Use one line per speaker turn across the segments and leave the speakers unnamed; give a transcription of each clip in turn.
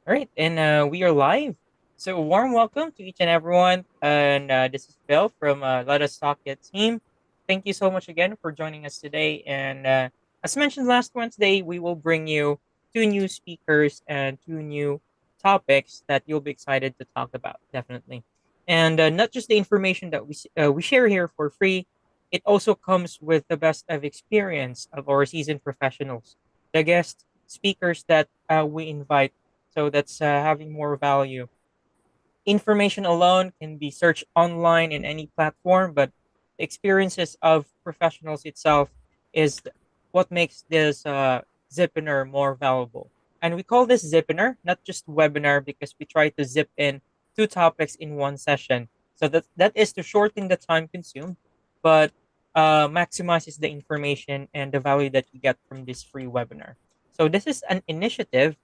All right, and we are live. So, warm welcome to each and everyone. And this is Phil from Let Us Talk It team. Thank you so much again for joining us today. And as mentioned last Wednesday, we will bring you two new speakers and two new topics that you'll be excited to talk about, definitely. And not just the information that we share here for free, it also comes with the best of experience of our seasoned professionals, the guest speakers that we invite, so that's having more value. Information alone can be searched online in any platform, but the experiences of professionals itself is what makes this Zipinar more valuable. And we call this Zipinar, not just webinar, because we try to zip in two topics in one session. So that is to shorten the time consumed, but maximizes the information and the value that you get from this free webinar. So this is an initiative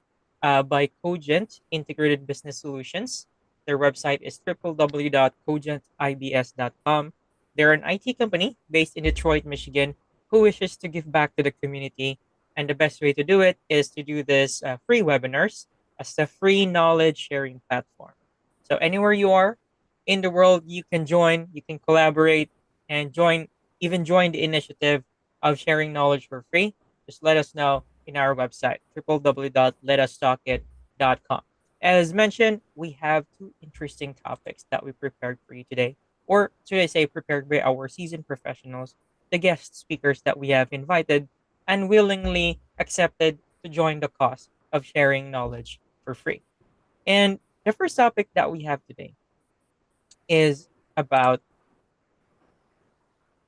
by Cogent Integrated Business Solutions. Their website is www.cogentibs.com. They're an IT company based in Detroit, Michigan, who wishes to give back to the community. And the best way to do it is to do this free webinars as a free knowledge sharing platform. So anywhere you are in the world, you can join, you can collaborate, and even join the initiative of sharing knowledge for free. Just let us know in our website, www.letustalkit.com. As mentioned, we have two interesting topics that we prepared for you today, or should I say, prepared by our seasoned professionals, the guest speakers that we have invited and willingly accepted to join the cause of sharing knowledge for free. And the first topic that we have today is about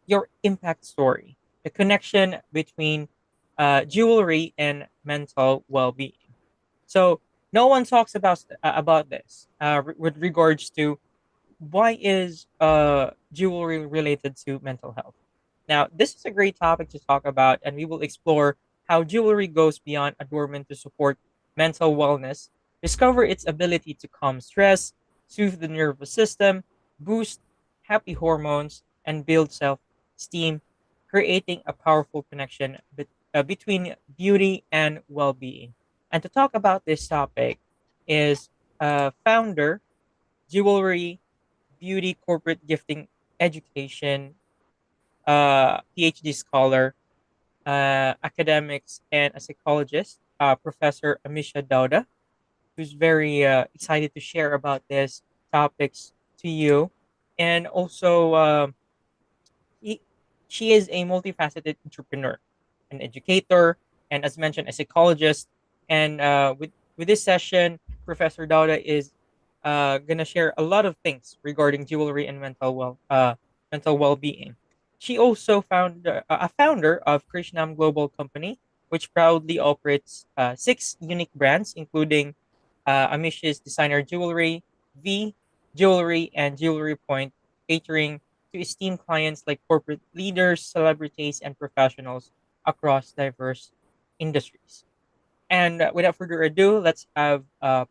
your impact story, the connection between jewelry and mental well-being. So no one talks about this with regards to why is jewelry related to mental health. Now, this is a great topic to talk about, and we will explore how jewelry goes beyond adornment to support mental wellness, discover its ability to calm stress, soothe the nervous system, boost happy hormones, and build self esteem, creating a powerful connection between beauty and well being. And to talk about this topic is founder, Jewellery, Beauty Corporate Gifting Education, PhD scholar, academics, and a psychologist, Professor Amisha Dauda, who's very excited to share about these topics to you. And also, he, she is a multifaceted entrepreneur, an educator, and as mentioned, a psychologist. And with this session, Professor Dauda is gonna share a lot of things regarding jewelry and mental well being. She also found a founder of Krishnam Global Company, which proudly operates six unique brands, including Amish's Designer Jewelry, V Jewelry, and Jewelry Point, catering to esteemed clients like corporate leaders, celebrities, and professionals across diverse industries. And without further ado, let's have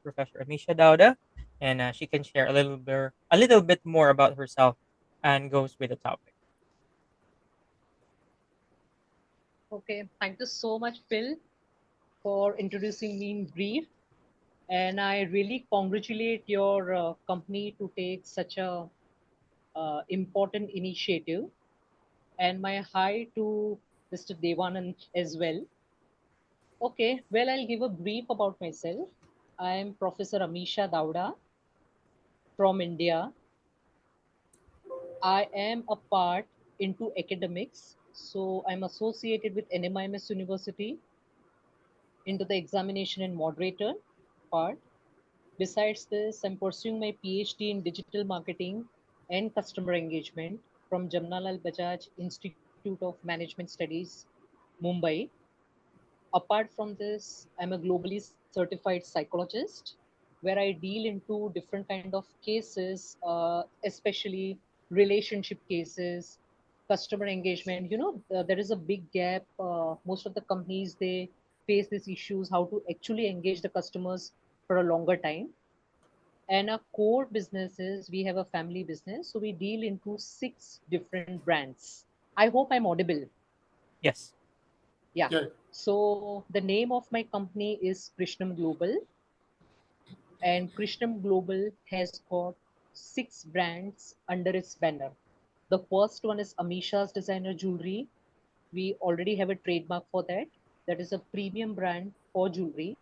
Professor Amisha Dauda, and she can share a little bit more about herself, and goes with the topic.
Okay, thank you so much, Phil, for introducing me in brief. And I really congratulate your company to take such a important initiative. And my hi to Mr. Devanand as well. Okay, well, I'll give a brief about myself. I am Professor Amisha Dauda from India. I am a part into academics. So I'm associated with NMIMS University into the examination and moderator part. Besides this, I'm pursuing my PhD in digital marketing and customer engagement from Jamnalal Bajaj Institute of Management Studies, Mumbai. Apart from this, I'm a globally certified psychologist where I deal into different kind of cases, especially relationship cases, customer engagement. There is a big gap. Most of the companies, they face these issues, how to actually engage the customers for a longer time. And our core business is we have a family business, so we deal into six different brands. I hope I'm audible.
Yes.
Yeah. So the name of my company is Krishnam Global. And Krishnam Global has got 6 brands under its banner. The first one is Amisha's Designer Jewelry. We already have a trademark for that. That is a premium brand for jewelry.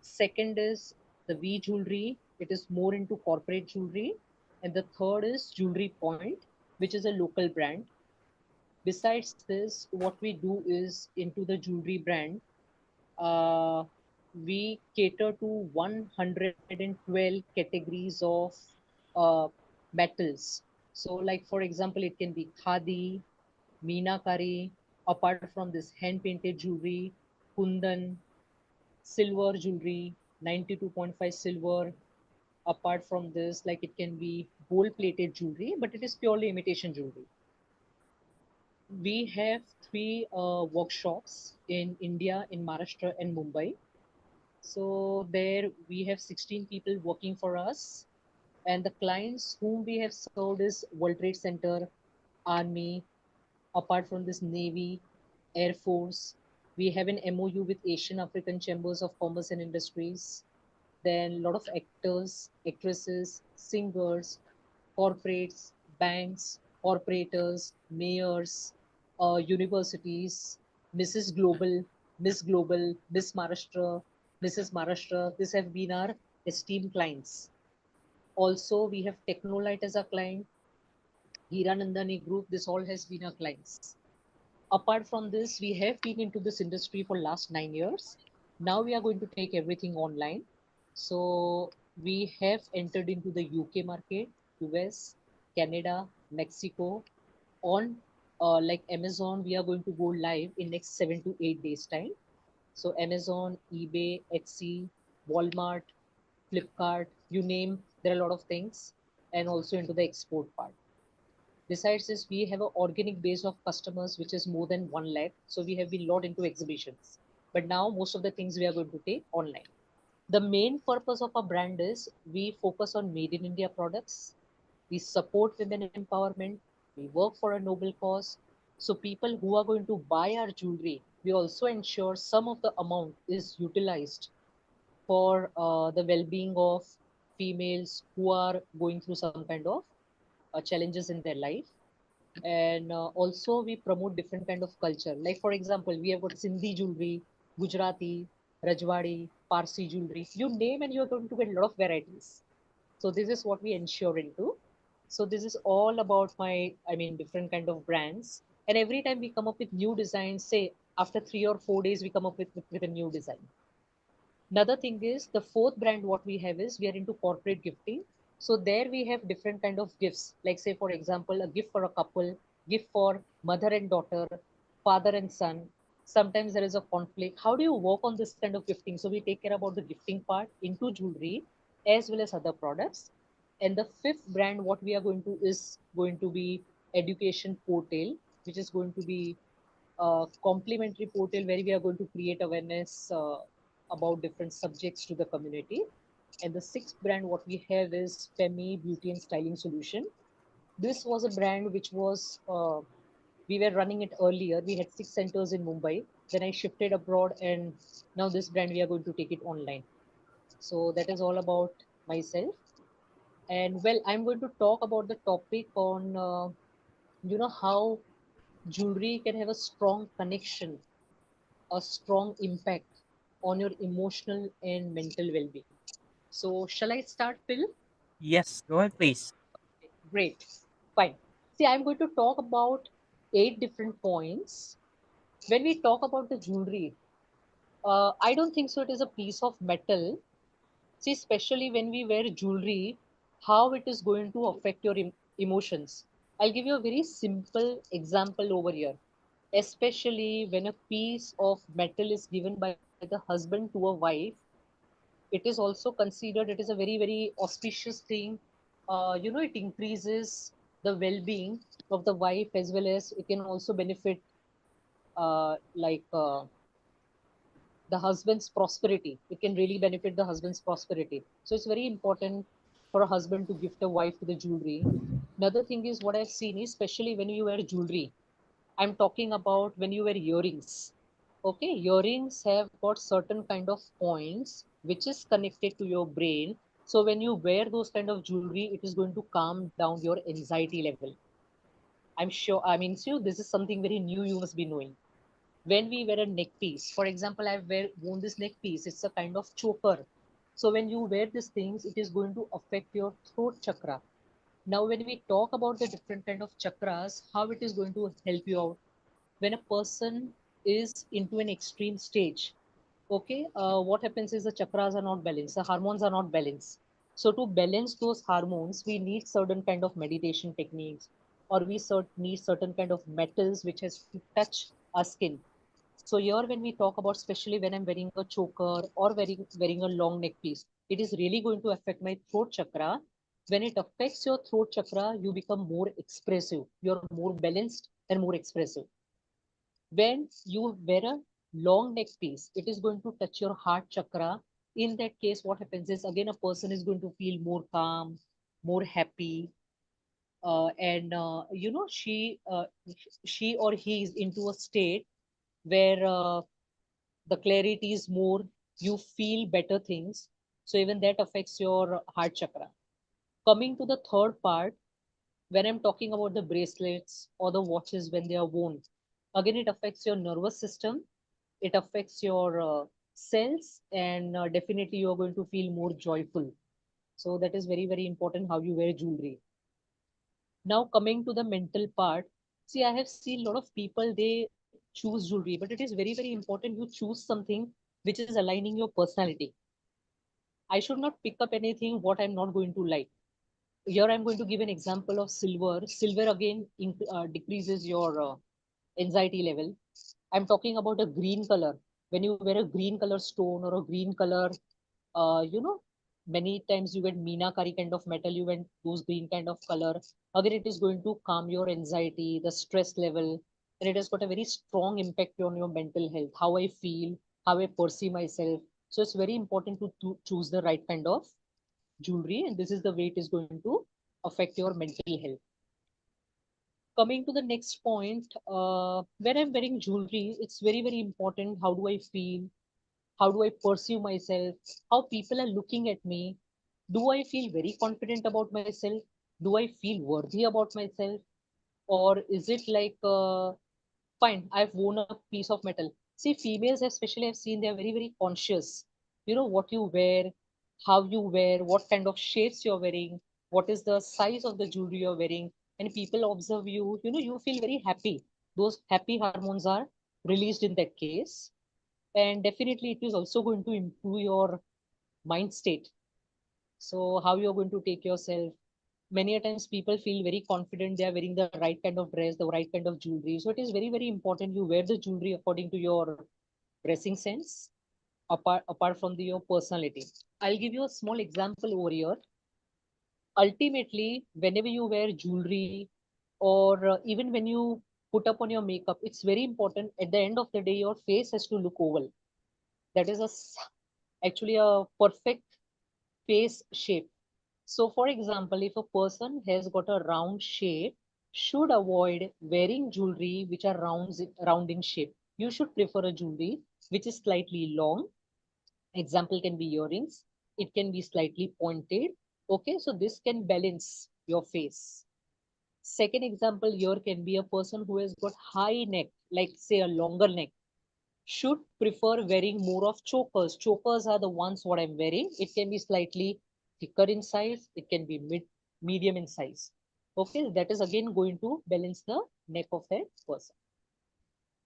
Second is the V Jewelry. It is more into corporate jewelry. And the third is Jewelry Point, which is a local brand. Besides this, what we do is into the jewelry brand, uh, we cater to 112 categories of uh, metals. So, like for example, it can be khadi, meenakari, apart from this hand painted jewelry, kundan, silver jewelry, 92.5 silver. Apart from this, like it can be gold plated jewelry, but it is purely imitation jewelry. We have 3 workshops in India, in Maharashtra and Mumbai. So there we have 16 people working for us, and the clients whom we have served is World Trade Center, Army, apart from this Navy, Air Force. We have an MOU with Asian African Chambers of Commerce and Industries. Then a lot of actors, actresses, singers, corporates, banks, corporators, mayors, universities, Mrs. Global, Miss Global, Miss Maharashtra, Mrs. Maharashtra. These have been our esteemed clients. Also, we have Technolite as a client, Hiranandani Group. This all has been our clients. Apart from this, we have been into this industry for last 9 years. Now we are going to take everything online. So we have entered into the UK market, US, Canada, Mexico. On like Amazon, we are going to go live in next 7 to 8 days time. So Amazon, eBay, Etsy, Walmart, Flipkart, you name, there are a lot of things, and also into the export part. Besides this, we have an organic base of customers which is more than 1 lakh. So we have been lot into exhibitions. But now most of the things we are going to take online. The main purpose of our brand is we focus on made in India products. We support women empowerment. We work for a noble cause. So people who are going to buy our jewelry, we also ensure some of the amount is utilized for the well-being of females who are going through some kind of challenges in their life. And also we promote different kind of culture, like for example we have got Sindhi jewelry, Gujarati, Rajwadi, Parsi jewelry, you name, and you're going to get a lot of varieties. So this is what we ensure into. So this is all about my, I mean, different kind of brands. And every time we come up with new designs, say after 3 or 4 days we come up with a new design. Another thing is the fourth brand what we have is we are into corporate gifting. So there we have different kind of gifts, like say for example a gift for a couple, gift for mother and daughter, father and son. Sometimes there is a conflict. How do you work on this kind of gifting? So we take care about the gifting part into jewelry as well as other products. And the fifth brand what we are going to is going to be education portal, which is going to be complementary portal where we are going to create awareness about different subjects to the community. And the sixth brand what we have is Femi Beauty and Styling Solution. This was a brand which was we were running it earlier. We had 6 centers in Mumbai. Then I shifted abroad, and now this brand we are going to take it online. So that is all about myself. And well, I'm going to talk about the topic on how jewelry can have a strong connection, a strong impact on your emotional and mental well-being. So shall I start, Phil?
Yes, go ahead, please.
Great. Fine. See, I'm going to talk about 8 different points. When we talk about the jewelry, I don't think so. It is a piece of metal. See, especially when we wear jewelry, how it is going to affect your emotions. I'll give you a very simple example over here. Especially when a piece of metal is given by the husband to a wife, it is also considered, it is a very very auspicious thing. It increases the well-being of the wife, as well as it can also benefit the husband's prosperity. It can really benefit the husband's prosperity. So it's very important for a husband to gift a wife with the jewelry. Another thing is what I've seen is, especially when you wear jewelry, I'm talking about when you wear earrings. Okay, earrings have got certain kind of points which is connected to your brain. So when you wear those kind of jewelry, it is going to calm down your anxiety level. I'm sure, I mean, so this is something very new you must be knowing. When we wear a neck piece, for example, worn this neck piece, it's a kind of choker. So when you wear these things, it is going to affect your throat chakra. Now, when we talk about the different kind of chakras, how it is going to help you out when a person is into an extreme stage. Okay, what happens is the chakras are not balanced, the hormones are not balanced. So to balance those hormones, we need certain kind of meditation techniques, or we need certain kind of metals which has to touch our skin. So here, when we talk about, especially when I'm wearing a choker or wearing a long neck piece, it is really going to affect my throat chakra. When it affects your throat chakra, you become more expressive. You're more balanced and more expressive. When you wear a long neck piece, it is going to touch your heart chakra. In that case, what happens is again a person is going to feel more calm, more happy, and she or he is into a state where the clarity is more, you feel better things. So even that affects your heart chakra. Coming to the third part, when I'm talking about the bracelets or the watches when they are worn, again it affects your nervous system, it affects your cells, and definitely you're going to feel more joyful. So that is very very important how you wear jewelry. Now coming to the mental part, see, I have seen a lot of people, they choose jewelry, but it is very very important you choose something which is aligning your personality. I should not pick up anything what I'm not going to like. Here I'm going to give an example of silver. Silver again decreases your anxiety level. I'm talking about a green color. When you wear a green color stone or a green color, uh, you know, many times you get meenakari kind of metal, you get those green kind of color. Again, it is going to calm your anxiety, the stress level, and it has got a very strong impact on your mental health, how I feel, how I perceive myself. So it's very important to choose the right kind of jewelry, and this is the way it is going to affect your mental health. Coming to the next point, when I'm wearing jewelry, it's very very important how do I feel, how do I perceive myself, how people are looking at me. Do I feel very confident about myself? Do I feel worthy about myself? Or is it like, fine, I've worn a piece of metal. See, females, especially, I've seen they're very, very conscious. You know, what you wear, how you wear, what kind of shapes you're wearing, what is the size of the jewelry you're wearing. And people observe you, you know, you feel very happy. Those happy hormones are released in that case. And definitely, it is also going to improve your mind state. So, how you're going to take yourself. Many a times people feel very confident they are wearing the right kind of dress, the right kind of jewelry. So it is very very important you wear the jewelry according to your dressing sense, apart from your personality. I'll give you a small example over here. Ultimately, whenever you wear jewelry, or even when you put up on your makeup, it's very important at the end of the day your face has to look oval. That is actually a perfect face shape. So, for example, if a person has got a round shape, should avoid wearing jewelry which are round in shape. You should prefer a jewelry which is slightly long. Example can be earrings. It can be slightly pointed. Okay, so this can balance your face. Second example here can be a person who has got high neck, like say a longer neck, should prefer wearing more of chokers. Chokers are the ones what I'm wearing. It can be slightly thicker in size. It can be medium in size. Okay, that is again going to balance the neck of that person.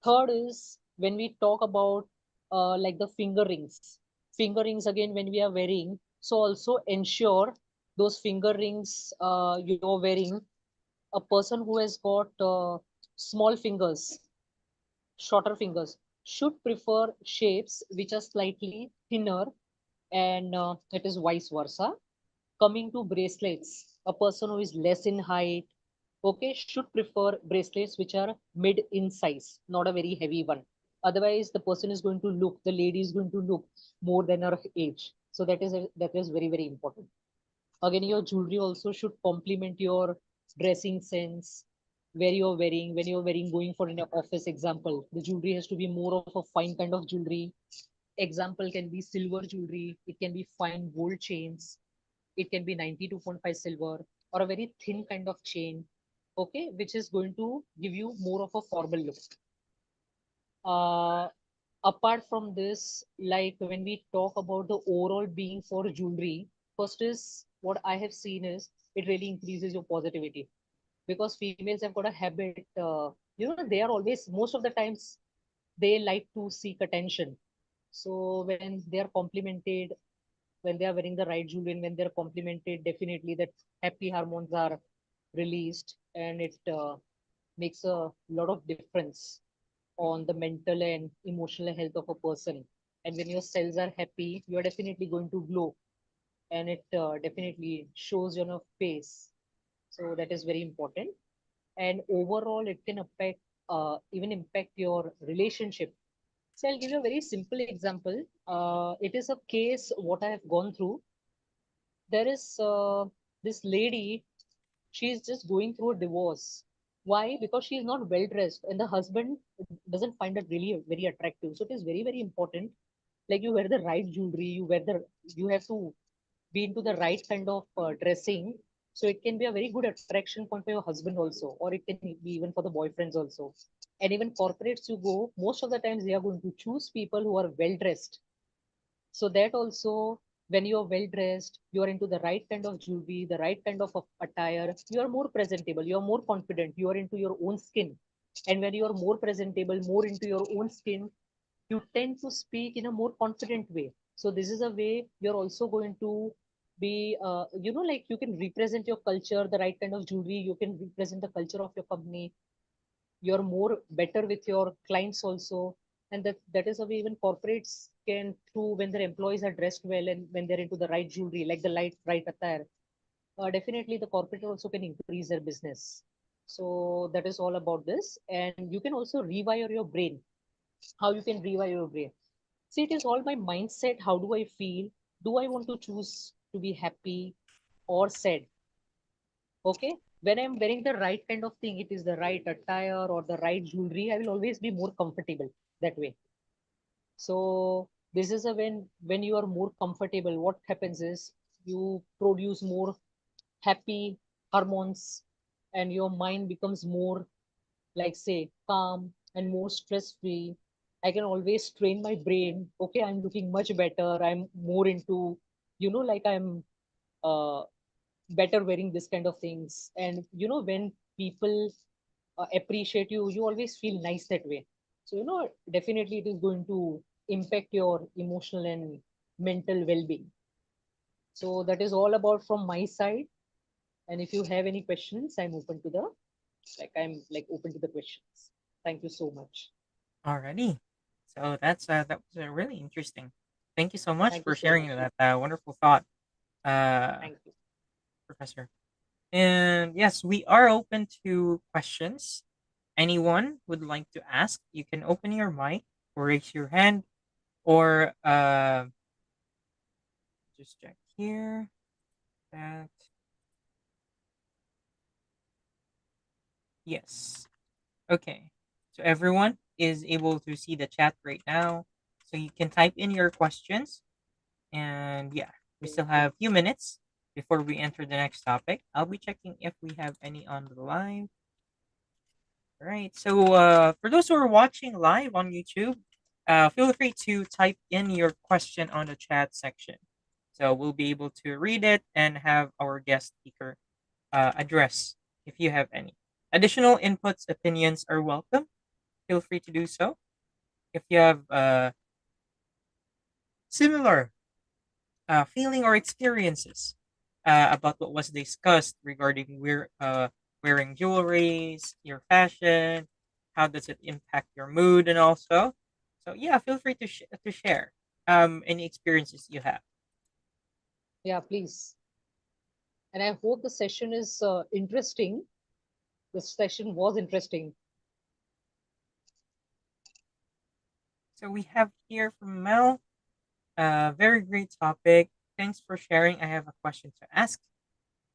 Third is when we talk about like the finger rings. Finger rings again when we are wearing. So also ensure those finger rings you're wearing. A person who has got small fingers, shorter fingers, should prefer shapes which are slightly thinner, and it is vice versa. Coming to bracelets, a person who is less in height, okay, should prefer bracelets which are mid in size, not a very heavy one. Otherwise, the person is going to look, the lady is going to look more than her age. So that is very very important. Again, your jewelry also should complement your dressing sense, where you're wearing, when you're wearing, going for an office example, the jewelry has to be more of a fine kind of jewelry. Example can be silver jewelry, it can be fine gold chains, it can be 92.5 silver or a very thin kind of chain, okay, which is going to give you more of a formal look. Uh, Apart from this, like when we talk about the overall being for jewelry, first is what I have seen is it really increases your positivity because females have got a habit, they are always, most of the times, they like to seek attention. So when they are complimented, when they are wearing the right jewelry, and when they're complimented, definitely that happy hormones are released, and it makes a lot of difference on the mental and emotional health of a person. And when your cells are happy, you are definitely going to glow, and it definitely shows on your face. So that is very important. And overall, it can affect, even impact your relationship. So I'll give you a very simple example. It is a case what I have gone through. There is this lady, she is just going through a divorce. Why? Because she is not well dressed, and the husband doesn't find it really very attractive. So it is very, very important. Like you wear the right jewelry, you have to be into the right kind of dressing. So it can be a very good attraction point for your husband also, or it can be even for the boyfriends also. And even corporates you go, most of the times they are going to choose people who are well dressed, so that also, when you are well dressed, you are into the right kind of jewelry, the right kind of attire, you are more presentable, you are more confident, you are into your own skin. And when you are more presentable, more into your own skin, you tend to speak in a more confident way. So this is a way you're also going to be, like you can represent your culture, the right kind of jewelry, you can represent the culture of your company, you're more better with your clients also. And that is how even corporates can, through when their employees are dressed well and when they're into the right jewelry, like the right attire, definitely the corporate also can increase their business. So that is all about this. And you can also rewire your brain. How you can rewire your brain? See, it is all my mindset. How do I feel? Do I want to choose to be happy or sad? Okay, when I'm wearing the right kind of thing, it is the right attire or the right jewelry, I will always be more comfortable that way. So this is a when you are more comfortable, what happens is you produce more happy hormones, and your mind becomes more, like say, calm and more stress free. I can always train my brain. Okay, I'm looking much better, I'm more into, like I'm uh, better wearing this kind of things. And when people appreciate you, you always feel nice that way. So definitely it is going to impact your emotional and mental well-being. So that is all about from my side. And if you have any questions, I'm like open to the questions. Thank you so much.
Alrighty. So that was really interesting. Thank you so much
Thank you
for
so
sharing
much.
that wonderful thought, uh,
Thank you.
Professor. And yes, we are open to questions. Anyone would like to ask, you can open your mic or raise your hand, or just check here that yes. Okay. So everyone is able to see the chat right now. So you can type in your questions. And yeah, we still have a few minutes before we enter the next topic. I'll be checking if we have any on the live. All right. So for those who are watching live on YouTube, feel free to type in your question on the chat section. So we'll be able to read it and have our guest speaker address if you have any. Additional inputs, opinions are welcome. Feel free to do so. If you have similar feeling or experiences about what was discussed regarding wearing jewelries, your fashion, how does it impact your mood, and also, so yeah, feel free to share any experiences you have.
Yeah, please. And I hope the session is interesting. The session was interesting.
So we have here from Mel, very great topic. Thanks for sharing. I have a question to ask.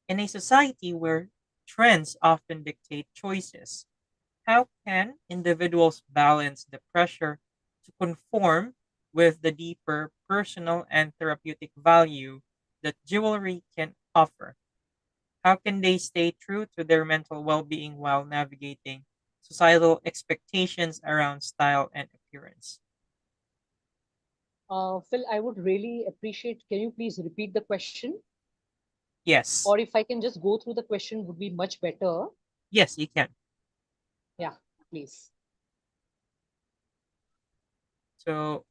In a society where trends often dictate choices, how can individuals balance the pressure to conform with the deeper personal and therapeutic value that jewelry can offer? How can they stay true to their mental well being while navigating societal expectations around style and appearance?
Phil, I would really appreciate. Can you please repeat the question?
Yes,
Or if I can just go through the question, would be much better.
yes, you can.
Yeah, please.
So,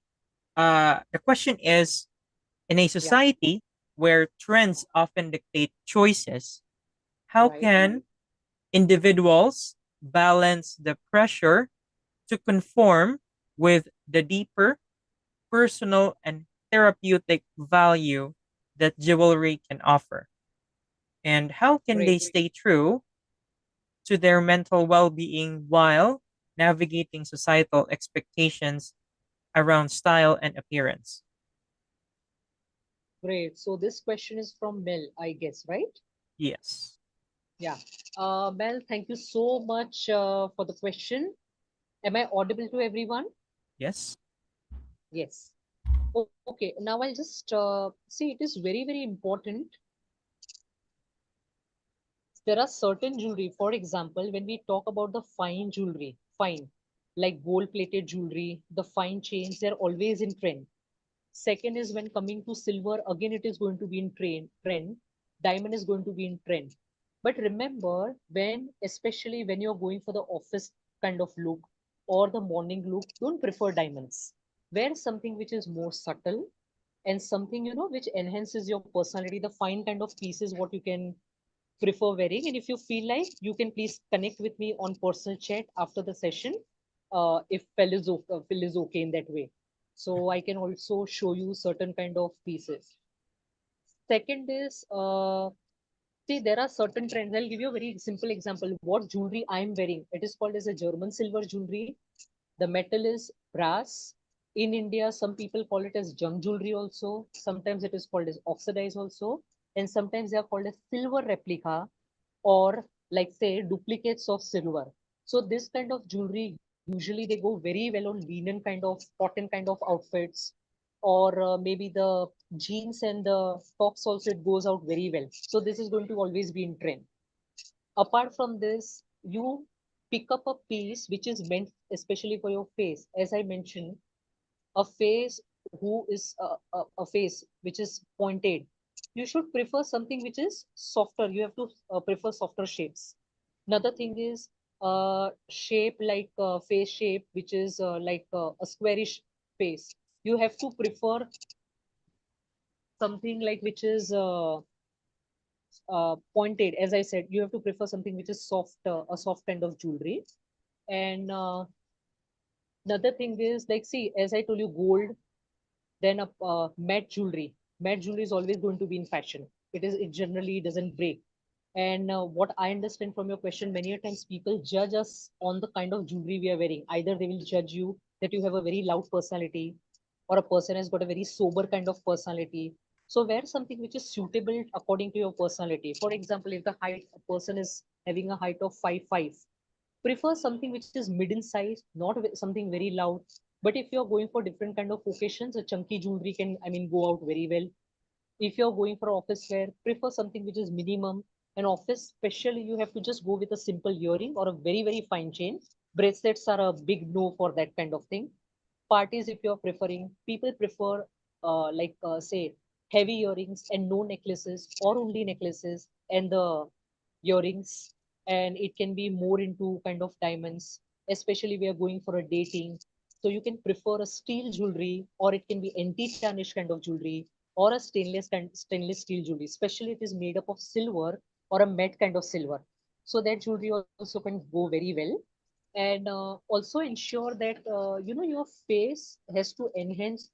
the question is, in a
Yeah,
society where trends often dictate choices, how
right.
can individuals balance the pressure to conform with the deeper personal and therapeutic value that jewelry can offer? And how can they
Great.
stay true to their mental well being while navigating societal expectations around style and appearance?
Great. So this question is from Mel, I guess, right?
Yes.
Yeah. Mel, thank you so much for the question. Am I audible to everyone?
Yes.
Yes. Okay. Now I'll just see. It is very, very important. There are certain jewelry, for example, when we talk about the fine jewelry, fine, like gold plated jewelry, the fine chains, they're always in trend. Second is when coming to silver, again it is going to be in trend. Diamond is going to be in trend. But remember, when especially when you're going for the office kind of look or the morning look, don't prefer diamonds. Wear something which is more subtle and something which enhances your personality. The fine kind of pieces what you can prefer wearing. And if you feel like, you can please connect with me on personal chat after the session, if Phil is okay in that way. So I can also show you certain kind of pieces. Second is, see, there are certain trends. I'll give you a very simple example. What jewelry I'm wearing, it is called as a German silver jewelry. The metal is brass. In India, some people call it as junk jewelry also. Sometimes it is called as oxidized also. And sometimes they are called as silver replica, or like say duplicates of silver. So this kind of jewelry usually they go very well on linen kind of cotton kind of outfits, or maybe the jeans and the tops also it goes out very well. So this is going to always be in trend. Apart from this, you pick up a piece which is meant especially for your face. As I mentioned, a face who is a face which is pointed, you should prefer something which is softer. You have to prefer softer shapes. Another thing is shape like face shape which is like a squarish face. You have to prefer something like which is pointed. As I said, you have to prefer something which is soft, a soft kind of jewelry. And another thing is, like, see, as I told you, gold, then a matte jewelry. Matte jewelry is always going to be in fashion. It generally doesn't break. And what I understand from your question, many a times people judge us on the kind of jewelry we are wearing. Either they will judge you that you have a very loud personality, or a person has got a very sober kind of personality. So wear something which is suitable according to your personality. For example, if the height a person is having a height of 5'5", prefer something which is mid in size, not something very loud. But if you're going for different kind of occasions, a chunky jewelry can, I mean, go out very well. If you're going for office wear, prefer something which is minimum. An office, especially, you have to just go with a simple earring or a very, very fine chain. Bracelets are a big no for that kind of thing. Parties, if you're preferring, people prefer say heavy earrings and no necklaces, or only necklaces and the earrings. And it can be more into kind of diamonds, especially we are going for a dating. So you can prefer a steel jewelry, or it can be anti-tarnish kind of jewelry, or a stainless steel jewelry, especially it is made up of silver or a matte kind of silver. So that jewelry also can go very well. And also ensure that your face has to enhance.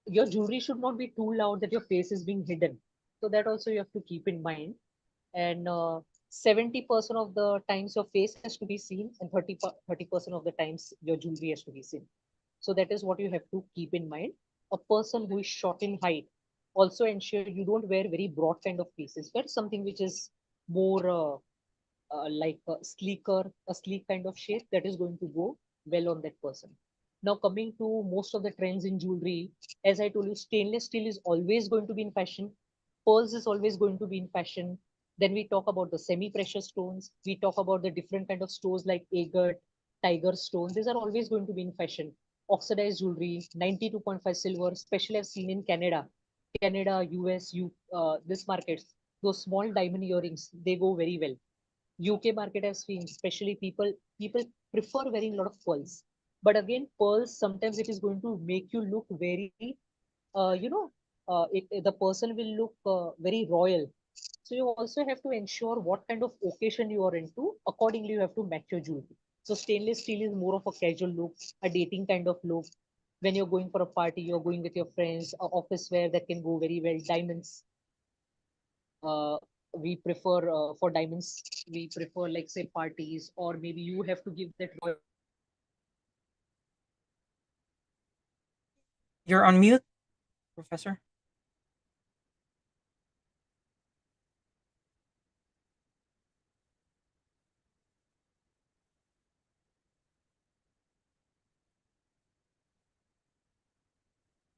Your jewelry should not be too loud that your face is being hidden. So that also you have to keep in mind. And 70% of the times your face has to be seen, and 30% of the times your jewelry has to be seen. So that is what you have to keep in mind. A person who is short in height, also ensure you don't wear very broad kind of pieces. Wear something which is more like a sleek kind of shape that is going to go well on that person. Now, coming to most of the trends in jewelry, as I told you, stainless steel is always going to be in fashion. Pearls is always going to be in fashion. Then we talk about the semi-precious stones. We talk about the different kind of stones like agate, tiger stone. These are always going to be in fashion. Oxidized jewelry, 92.5 silver, especially I've seen in Canada, US, this markets. Those small diamond earrings, they go very well. UK market I've seen, especially people prefer wearing a lot of pearls. But again, pearls sometimes it is going to make you look very, you know, the person will look very royal. So you also have to ensure what kind of occasion you are into. Accordingly, you have to match your jewelry. So stainless steel is more of a casual look, a dating kind of look. When you're going for a party, you're going with your friends, office wear that can go very well. Diamonds, uh, we prefer for diamonds, we prefer like say parties, or maybe you have to give that royal
You're on mute, Professor.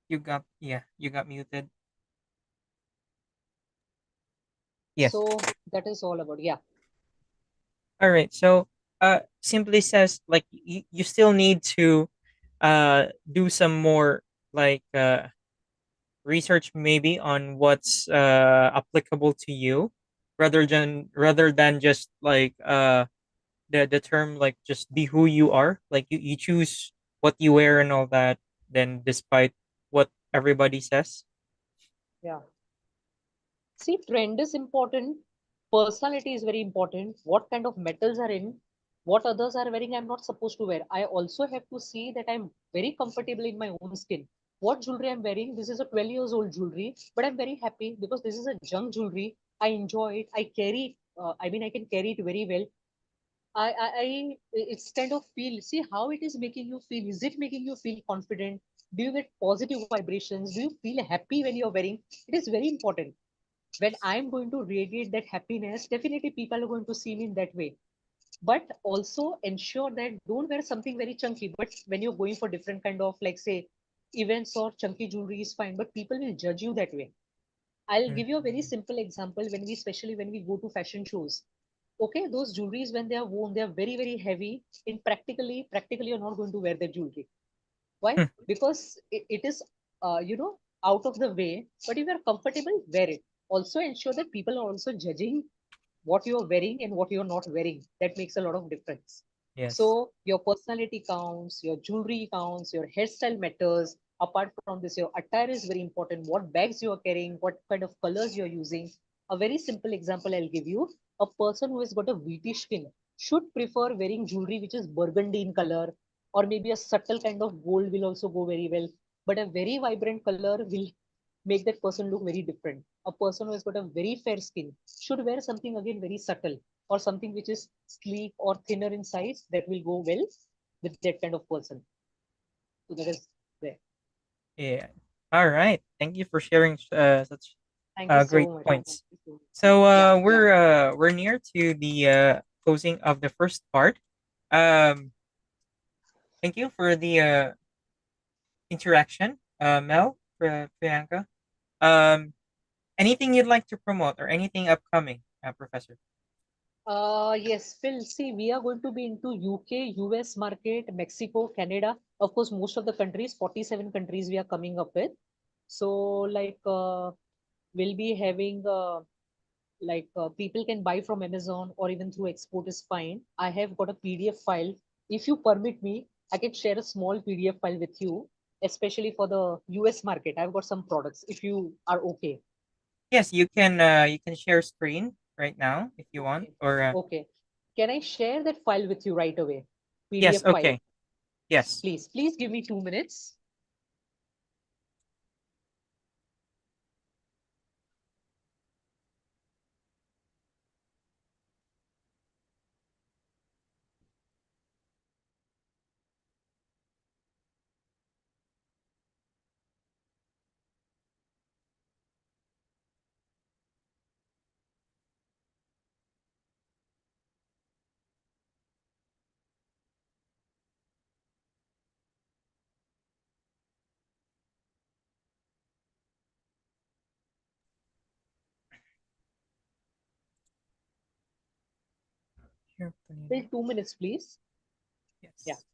You got muted. Yes.
so that is all about, yeah.
All right. So, simply says like you still need to do some more like research maybe on what's applicable to you rather than just like the term like just be who you are, like you choose what you wear and all that, then despite what everybody says.
Yeah, see, trend is important, personality is very important. What kind of metals are in, what others are wearing, I'm not supposed to wear. I also have to see that I'm very comfortable in my own skin. What jewelry I'm wearing, this is a 12 years old jewelry, but I'm very happy because this is a junk jewelry. I enjoy it, I carry it, I mean I can carry it very well. It's kind of feel, see how it is making you feel. Is it making you feel confident? Do you get positive vibrations? Do you feel happy when you're wearing? It is very important. When I'm going to radiate that happiness, definitely people are going to see me in that way. But also ensure that don't wear something very chunky. But when you're going for different kind of like say events or chunky jewelry is fine, but people will judge you that way. I'll
Mm,
give you a very simple example. When we, especially when we go to fashion shows, okay, those jewelries when they are worn, they are very very heavy. In practically you're not going to wear that jewelry. Why?
mm,
Because it is out of the way. But if you're comfortable, wear it. Also ensure that people are also judging what you're wearing and what you're not wearing. That makes a lot of difference.
yes.
So your personality counts, your jewelry counts, your hairstyle matters. Apart from this, your attire is very important. What bags you are carrying, what kind of colors you're using. A very simple example I'll give you. A person who has got a wheatish skin should prefer wearing jewelry which is burgundy in color, or maybe a subtle kind of gold will also go very well. But a very vibrant color will make that person look very different. A person who has got a very fair skin should wear something again very subtle, or something which is sleek or thinner in size, that will go well with that kind of person. So that is there.
Yeah. All right, thank you for sharing such
Thank you
great
so much. Thank
points.
you so much.
So
Yeah.
we're near to the closing of the first part. um Thank you for the interaction, Mel, Priyanka. um Anything you'd like to promote or anything upcoming, Professor?
Yes, Phil, see, we are going to be into UK, US market, Mexico, Canada. Of course, most of the countries, 47 countries we are coming up with. So, like, we'll be having people can buy from Amazon or even through export is fine. I have got a PDF file. If you permit me, I can share a small PDF file with you, especially for the US market. I've got some products if you are okay.
Yes, you can share screen right now if you want,
Okay.
or
Okay. Can I share that file with you right away?
yes,
PDF file.
okay, yes.
Please give me 2 minutes. Till 2 minutes, please. Yeah.
Yes.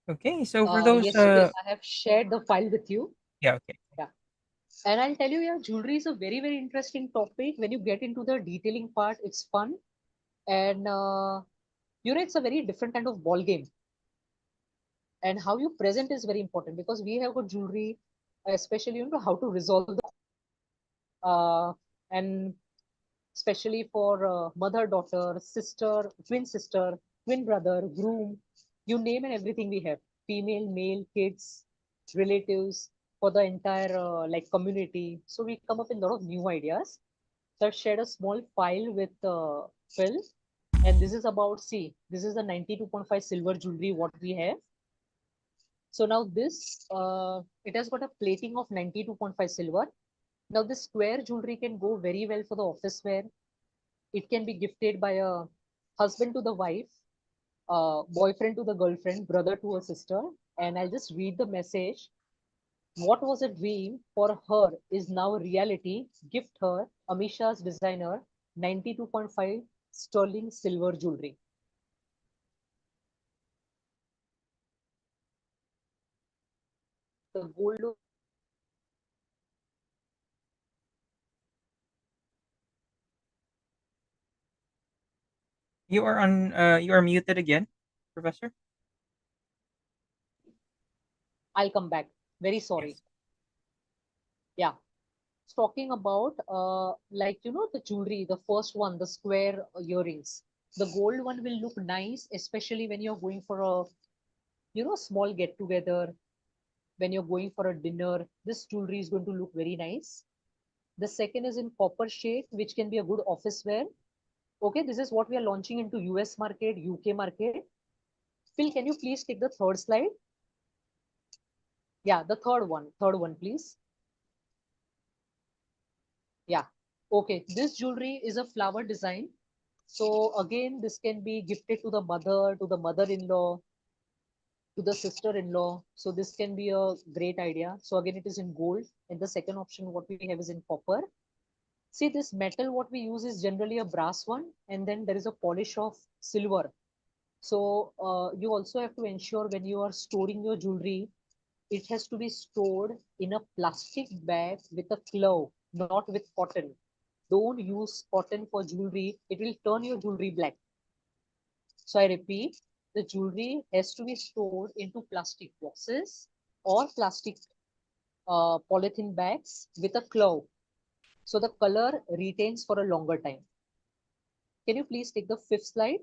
Okay, so for those
Yes, Sunil, I have shared the file with you.
yeah, okay.
Yeah. And I'll tell you, yeah, jewelry is a very, very interesting topic. When you get into the detailing part, it's fun. And, it's a very different kind of ball game. And how you present is very important because we have got jewelry, especially, how to resolve the, and especially for mother, daughter, sister, twin brother, groom, you name and everything we have. Female, male, kids, relatives, for the entire like community. So we come up with a lot of new ideas. So I've shared a small file with Phil, and this is about, see, this is a 92.5 silver jewelry what we have. So now this, it has got a plating of 92.5 silver. Now this square jewelry can go very well for the office wear. It can be gifted by a husband to the wife, boyfriend to the girlfriend, brother to a sister. And I'll just read the message. What was a dream for her is now a reality. Gift her Amisha's designer 92.5 sterling silver jewelry. The gold.
You are muted again, Professor.
I'll come back. Very sorry.
Yes.
Yeah. Talking about like the jewelry, the first one, the square earrings. The gold one will look nice, especially when you're going for a small get together, when you're going for a dinner. This jewelry is going to look very nice. The second is in copper shade, which can be a good office wear. Okay, this is what we are launching into US market, UK market. Phil, can you please take the third slide? Yeah, the third one, please. Yeah. Okay, this jewelry is a flower design. So again, this can be gifted to the mother-in-law, to the sister-in-law. So this can be a great idea. So again, it is in gold. And the second option, what we have is in copper. See, this metal, what we use is generally a brass one, and then there is a polish of silver. So you also have to ensure when you are storing your jewelry, it has to be stored in a plastic bag with a glove, not with cotton. Don't use cotton for jewelry. It will turn your jewelry black. So I repeat, the jewelry has to be stored into plastic boxes or plastic polythene bags with a glove. So the color retains for a longer time. Can you please take the fifth slide?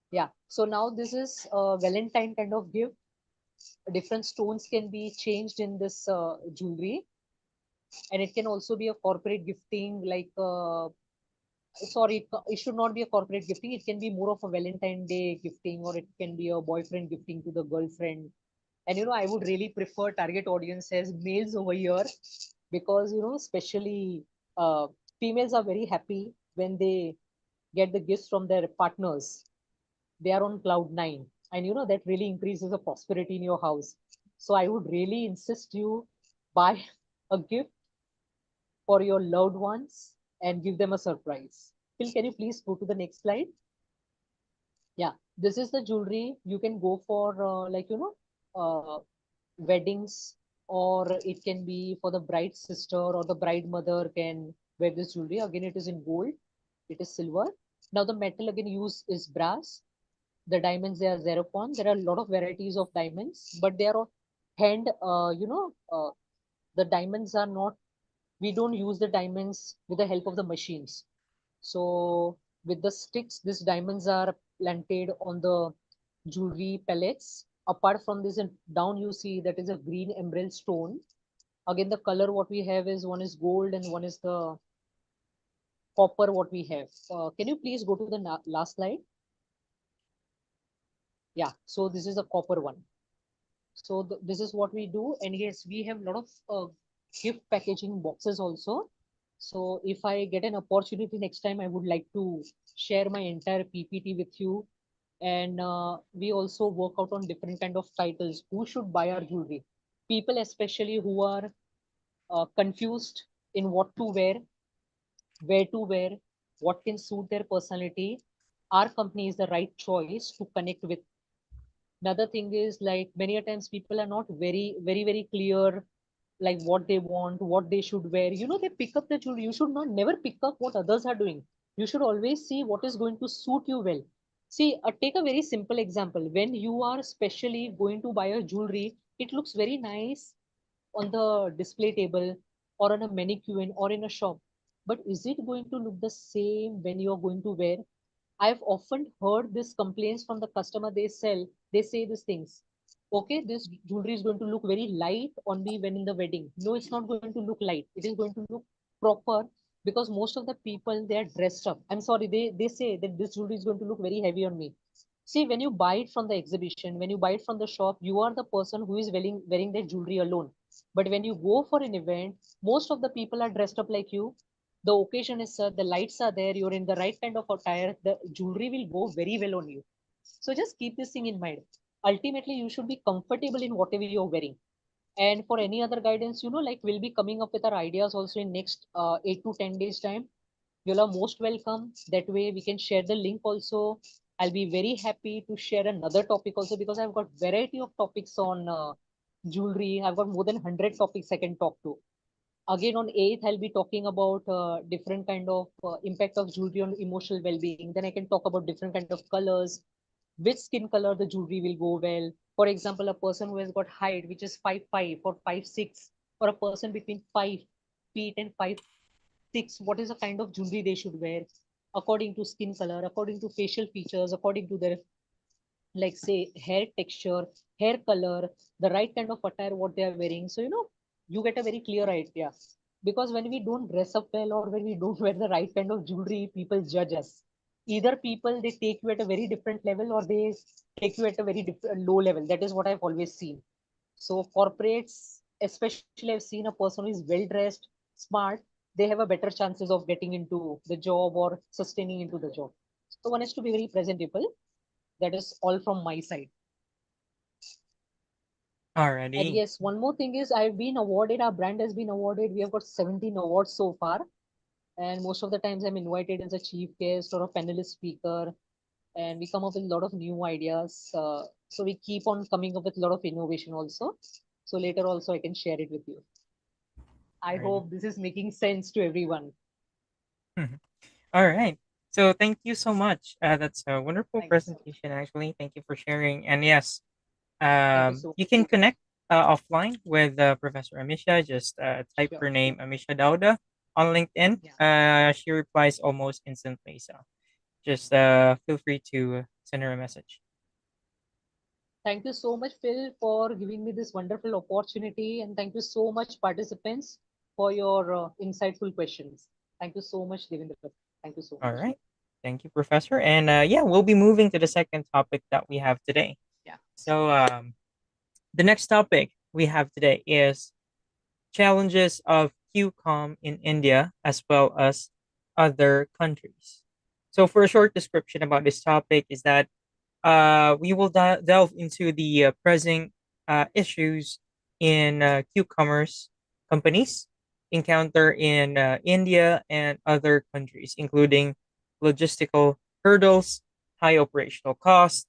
Yeah. So now this is a Valentine kind of gift. Different stones can be changed in this jewelry, and it can also be a corporate gifting. Like, sorry, it should not be a corporate gifting. It can be more of a Valentine Day gifting, or it can be a boyfriend gifting to the girlfriend. And I would really prefer target audience as males over here because especially females are very happy when they get the gifts from their partners. They are on cloud nine, and that really increases the prosperity in your house. So I would really insist you buy a gift for your loved ones and give them a surprise. Phil, can you please go to the next slide? Yeah, this is the jewelry you can go for, like weddings, or it can be for the bride sister or the bride mother can wear this jewelry. Again, it is in gold, it is silver. Now the metal again used is brass. The diamonds, they are zircon. There are a lot of varieties of diamonds, but they are all hand, the diamonds are not, we don't use the diamonds with the help of the machines. So with the sticks, these diamonds are planted on the jewelry pellets. Apart from this, and down you see that is a green emerald stone. Again, the color what we have is one is gold and one is the copper what we have. Can you please go to the last slide? Yeah, so this is a copper one. So this is what we do. And yes, we have a lot of gift packaging boxes also. So if I get an opportunity next time, I would like to share my entire PPT with you. And we also work out on different kind of titles. Who should buy our jewelry? People especially who are confused in what to wear, where to wear, what can suit their personality, our company is the right choice to connect with. Another thing is like many a times people are not very clear like what they want, what they should wear. You know, they pick up the jewelry. You should not never pick up what others are doing. You should always see what is going to suit you well. See, take a very simple example. When you are specially going to buy a jewelry, it looks very nice on the display table or on a mannequin or in a shop. But is it going to look the same when you are going to wear? I've often heard this complaints from the customer they sell. They say these things. Okay, this jewelry is going to look very light on me when in the wedding. No, it's not going to look light. It is going to look proper because most of the people they are dressed up. I'm sorry, they say that this jewelry is going to look very heavy on me. See, when you buy it from the exhibition, when you buy it from the shop, you are the person who is wearing that jewelry alone. But when you go for an event, most of the people are dressed up like you. The occasion is the lights are there, you're in the right kind of attire, the jewelry will go very well on you. So just keep this thing in mind. Ultimately, you should be comfortable in whatever you're wearing. And for any other guidance, like we'll be coming up with our ideas also in next 8 to 10 days time. You're most welcome. That way we can share the link also. I'll be very happy to share another topic also because I've got variety of topics on jewelry. I've got more than 100 topics I can talk to. Again, on 8th, I'll be talking about different kind of impact of jewelry on emotional well-being. Then I can talk about different kind of colors, which skin color the jewelry will go well. For example, a person who has got height, which is 5'5" or 5'6", or a person between 5 feet and 5'6", what is the kind of jewelry they should wear according to skin color, according to facial features, according to their like say hair texture, hair color, the right kind of attire what they are wearing. So you get a very clear idea. Because when we don't dress up well or when we don't wear the right kind of jewelry, people judge us. Either people they take you at a very different level or they take you at a very different low level. That is what I've always seen. So corporates, especially I've seen a person who is well dressed, smart, they have a better chances of getting into the job or sustaining into the job. So one has to be very presentable. That is all from my side. And
Alrighty.
yes, one more thing is I've been awarded, our brand has been awarded. We have got 17 awards so far. And most of the times I'm invited as a chief guest or a panelist speaker. And we come up with a lot of new ideas. So we keep on coming up with a lot of innovation also. So later also I can share it with you. I
Alrighty.
hope this is making sense to everyone.
Mhm. All right. So thank you so much. That's a wonderful
Thank you so much.
presentation, actually. Thank you for sharing. And yes,
Thank you so
you
much.
can connect offline with Professor Amisha. Just type
Sure.
her name, Amisha Dauda, on LinkedIn.
Yeah.
She replies almost instantly. So just feel free to send her a message.
Thank you so much, Phil, for giving me this wonderful opportunity. And thank you so much, participants, for your insightful questions. Thank you so much, Devendra. Thank you so
All
much.
right. Thank you, Professor. And yeah, we'll be moving to the second topic that we have today.
Yeah.
So the next topic we have today is challenges of QCOM in India as well as other countries. So, for a short description about this topic, is that we will delve into the pressing issues in Q-commerce companies encounter in India and other countries, including logistical hurdles, high operational costs,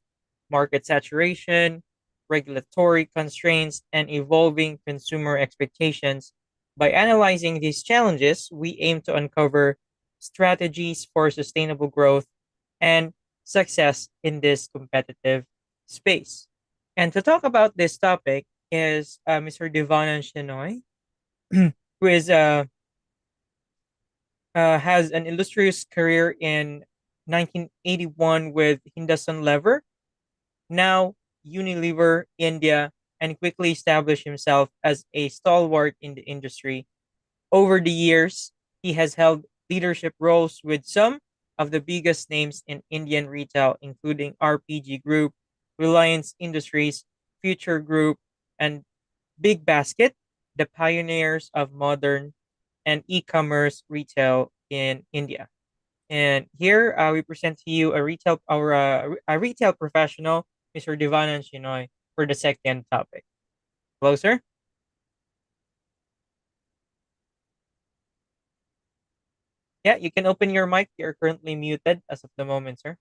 market saturation, regulatory constraints, and evolving consumer expectations. By analyzing these challenges, we aim to uncover strategies for sustainable growth and success in this competitive space. And to talk about this topic is Mr. Devanan Shenoy, who has an illustrious career in 1981 with Hindustan Lever, now Unilever India, and quickly established himself as a stalwart in the industry. Over the years, he has held leadership roles with some of the biggest names in Indian retail, including RPG Group, Reliance Industries, Future Group, and Big Basket, the pioneers of modern and e-commerce retail in India. And here we present to you a retail professional, Mr. Devanan Shinoy, for the second topic. Hello, sir. Yeah, you can open your mic. You're currently muted as of the moment, sir.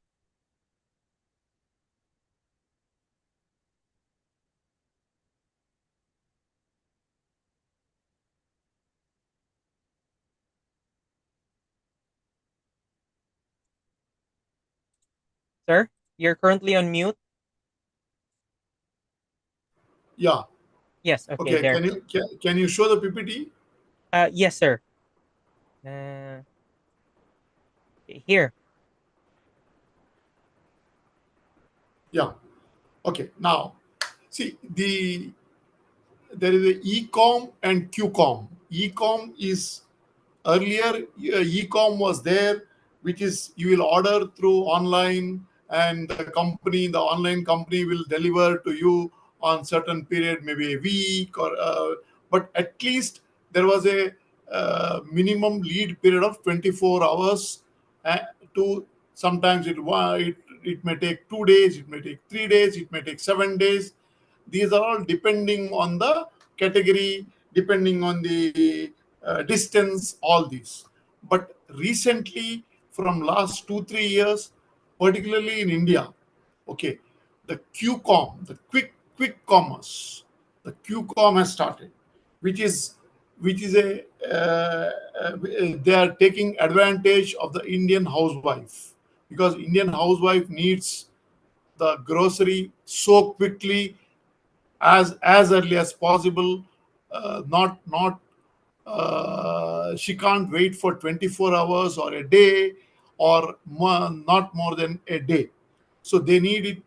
Sir, you're currently on mute.
Yeah.
Yes, okay,
Okay.
there.
Can you show the PPT?
Yes, sir. Uh, here.
Yeah. Okay. Now, see there is a e-com and q-com. E-com is earlier, e-com was there, which is you will order through online, and the online company will deliver to you on certain period, maybe a week or but at least there was a minimum lead period of 24 hours to sometimes it may take 2 days, it may take 3 days, it may take 7 days. These are all depending on the category, depending on the distance, all these. But recently, from last 2 3 years, particularly in India, okay, the QCOM, the quick commerce, the QCOM has started, which is they are taking advantage of the Indian housewife, because Indian housewife needs the grocery so quickly, as early as possible. Not She can't wait for 24 hours or a day, or not more than a day. So they need it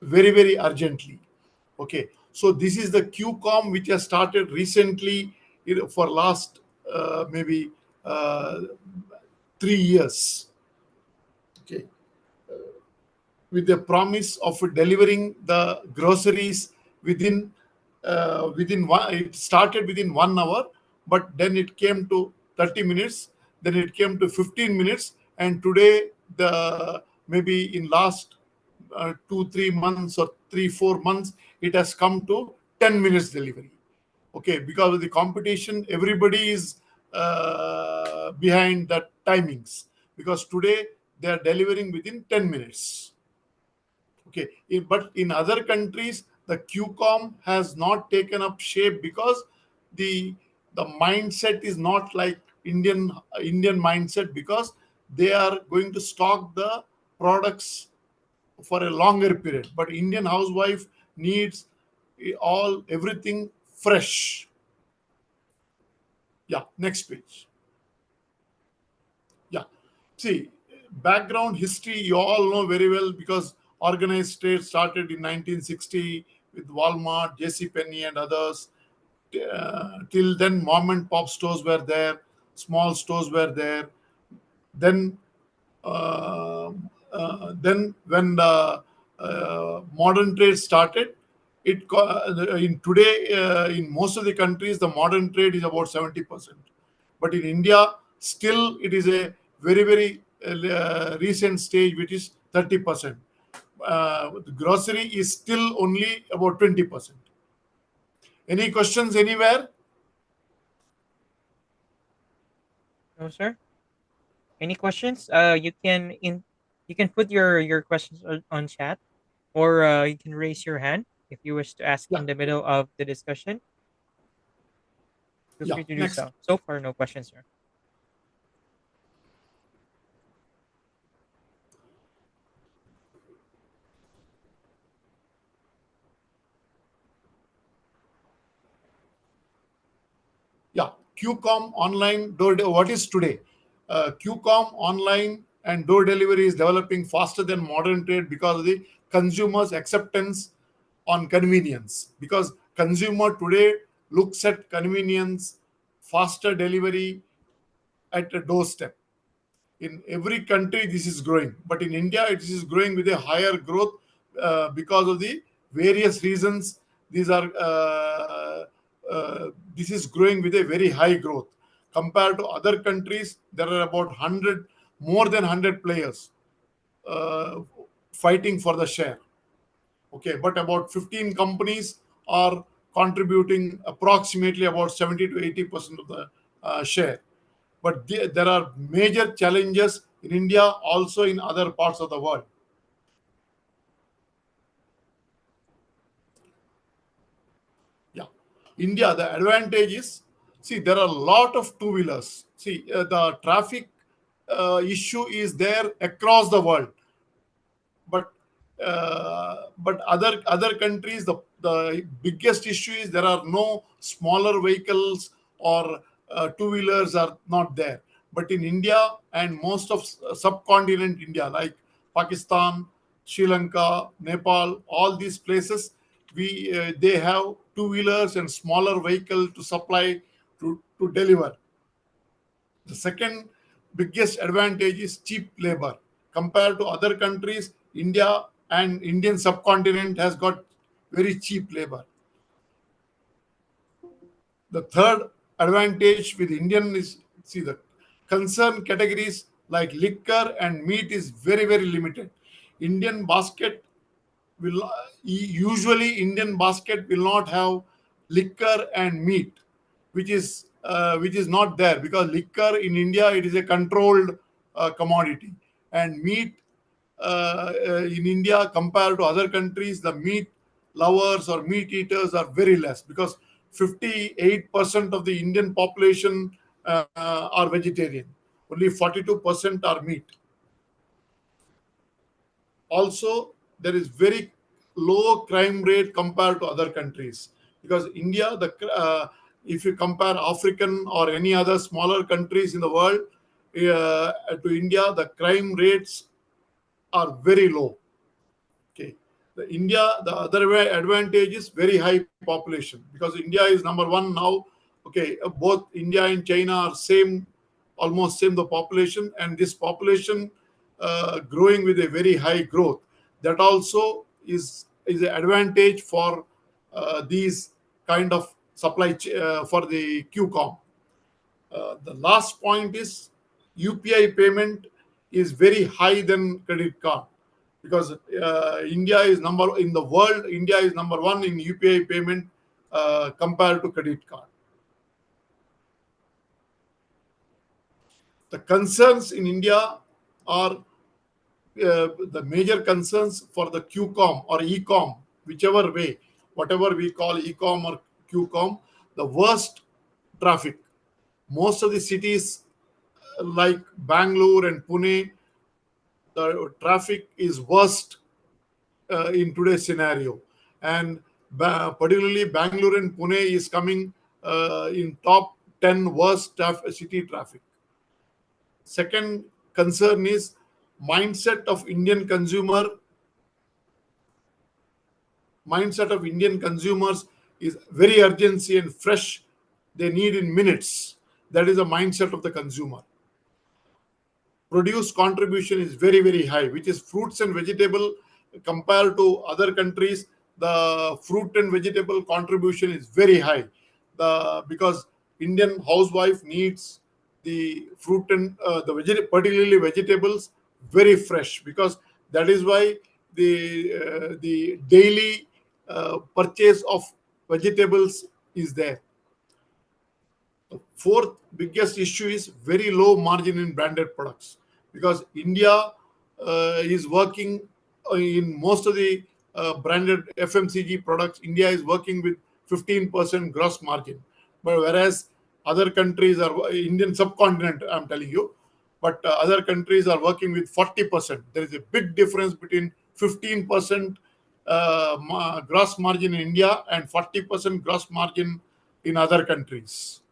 very very urgently. Okay, so this is the QCOM which has started recently, for last maybe uh, 3 years. Okay, with the promise of delivering the groceries within one. It started within 1 hour, but then it came to 30 minutes, then it came to 15 minutes, and today, the maybe in last 2 3 months or 3 4 months, it has come to 10 minutes delivery. Okay, because of the competition, everybody is behind the timings, because today they are delivering within 10 minutes. Okay, but in other countries, the QCOM has not taken up shape, because the the mindset is not like Indian mindset, because they are going to stock the products for a longer period. But Indian housewife needs all everything fresh. Yeah, next page. Yeah. See, background history, you all know very well, because organized trade started in 1960 with Walmart, JC Penney, and others. Till then, mom and pop stores were there, small stores were there. Then, then when the modern trade started, in today, in most of the countries, the modern trade is about 70%. But in India, still it is a very very recent stage, which is 30%. The grocery is still only about 20%. Any questions anywhere?
No, sir. Any questions? You can put your questions on chat, or you can raise your hand if you wish to ask
Yeah,
in the middle of the discussion. Feel
yeah.
free to do
Next.
so. So far, no questions, sir.
Yeah, QCOM online what is today? QCOM online and door delivery is developing faster than modern trade, because of the consumers' acceptance on convenience. Because consumer today looks at convenience, faster delivery at a doorstep. In every country this is growing, but in India it is growing with a higher growth, because of the various reasons. These are this is growing with a very high growth compared to other countries. There are about 100, more than 100 players uh, fighting for the share. Okay, but about 15 companies are contributing approximately about 70 to 80% of the share. but there are major challenges in India, also in other parts of the world. Yeah, India, the advantage is, see, there are a lot of two wheelers. See, the traffic issue is there across the world, but other countries, the biggest issue is there are no smaller vehicles, or two wheelers are not there. But in India and most of subcontinent India, like Pakistan, Sri Lanka, Nepal, all these places, we they have two wheelers and smaller vehicle to supply, to deliver. The second biggest advantage is cheap labor. Compared to other countries, India and Indian subcontinent has got very cheap labor. The third advantage with Indian is, see, the concern categories like liquor and meat is very, very limited. Indian basket will usually Indian basket will not have liquor and meat, which is not there, because liquor in India, it is a controlled commodity, and meat in India, compared to other countries, the meat lovers or meat eaters are very less, because 58% of the Indian population are vegetarian. Only 42% are meat. Also, there is very low crime rate compared to other countries, because India, if you compare African or any other smaller countries in the world to India, the crime rates are very low. Okay. The other way advantage is very high population, because India is number one now. Okay, both India and China are same, almost same the population, and this population growing with a very high growth. That also is an advantage for these kind of for the QCOM. The last point is UPI payment is very high than credit card, because India is number in the world. India is number one in UPI payment compared to credit card. The concerns in India are the major concerns for the QCOM or ECOM, whichever way, whatever we call ECOM or QCOM, the worst traffic. Most of the cities like Bangalore and Pune, the traffic is worst in today's scenario, and particularly Bangalore and Pune is coming in top 10 worst city traffic. Second concern is mindset of Indian consumer. Mindset of Indian consumers is very urgency and fresh. They need in minutes. That is the mindset of the consumer. Produce contribution is very, very high, which is fruits and vegetable. Compared to other countries, the fruit and vegetable contribution is very high, because Indian housewife needs the fruit and particularly vegetables, very fresh, because that is why the daily purchase of vegetables is there. The fourth biggest issue is very low margin in branded products, because India is working in most of the branded FMCG products. India is working with 15% gross margin, but whereas other countries are Indian subcontinent, I'm telling you, but other countries are working with 40%. There is a big difference between 15% gross margin in India and 40% gross margin in other countries.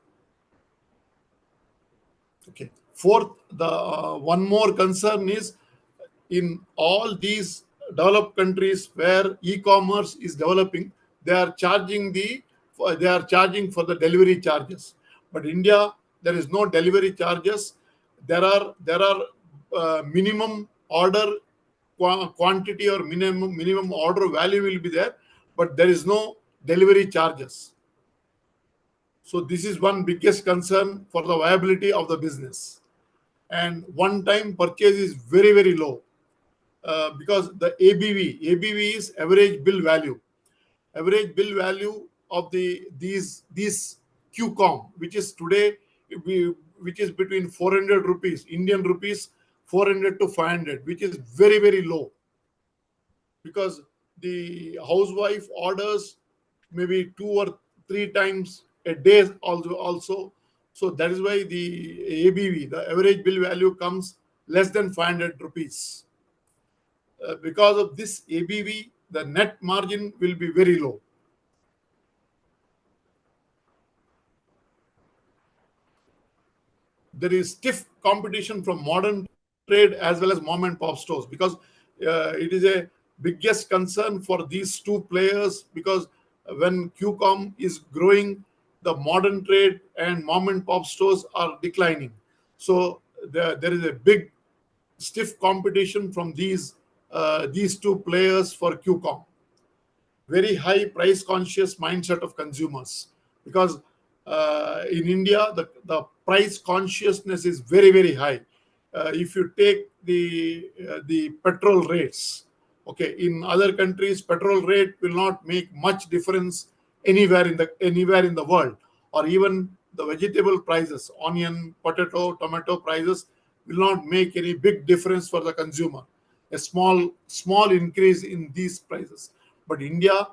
Okay. Fourth, the one more concern is in all these developed countries where e-commerce is developing, they are they are charging for the delivery charges. But India, there is no delivery charges. There are minimum order quantity or minimum order value will be there, but there is no delivery charges. So this is one biggest concern for the viability of the business. And one-time purchase is very, very low, because the ABV is average bill value. Average bill value of these QCOM, which is today which is between 400 rupees, Indian rupees 400 to 500, which is very, very low, because the housewife orders maybe 2 or 3 times a day also. So that is why the ABV, the average bill value, comes less than 500 rupees. Because of this ABV, the net margin will be very low. There is stiff competition from modern trade as well as mom and pop stores, because it is a biggest concern for these two players, because when QCOM is growing, the modern trade and mom and pop stores are declining. So there is a big stiff competition from these two players for QCOM. Very high price conscious mindset of consumers, because in India the price consciousness is very, very high. If you take the petrol rates, okay, in other countries petrol rate will not make much difference anywhere in the world, or even the vegetable prices, onion, potato, tomato prices will not make any big difference for the consumer. A small increase in these prices. But India,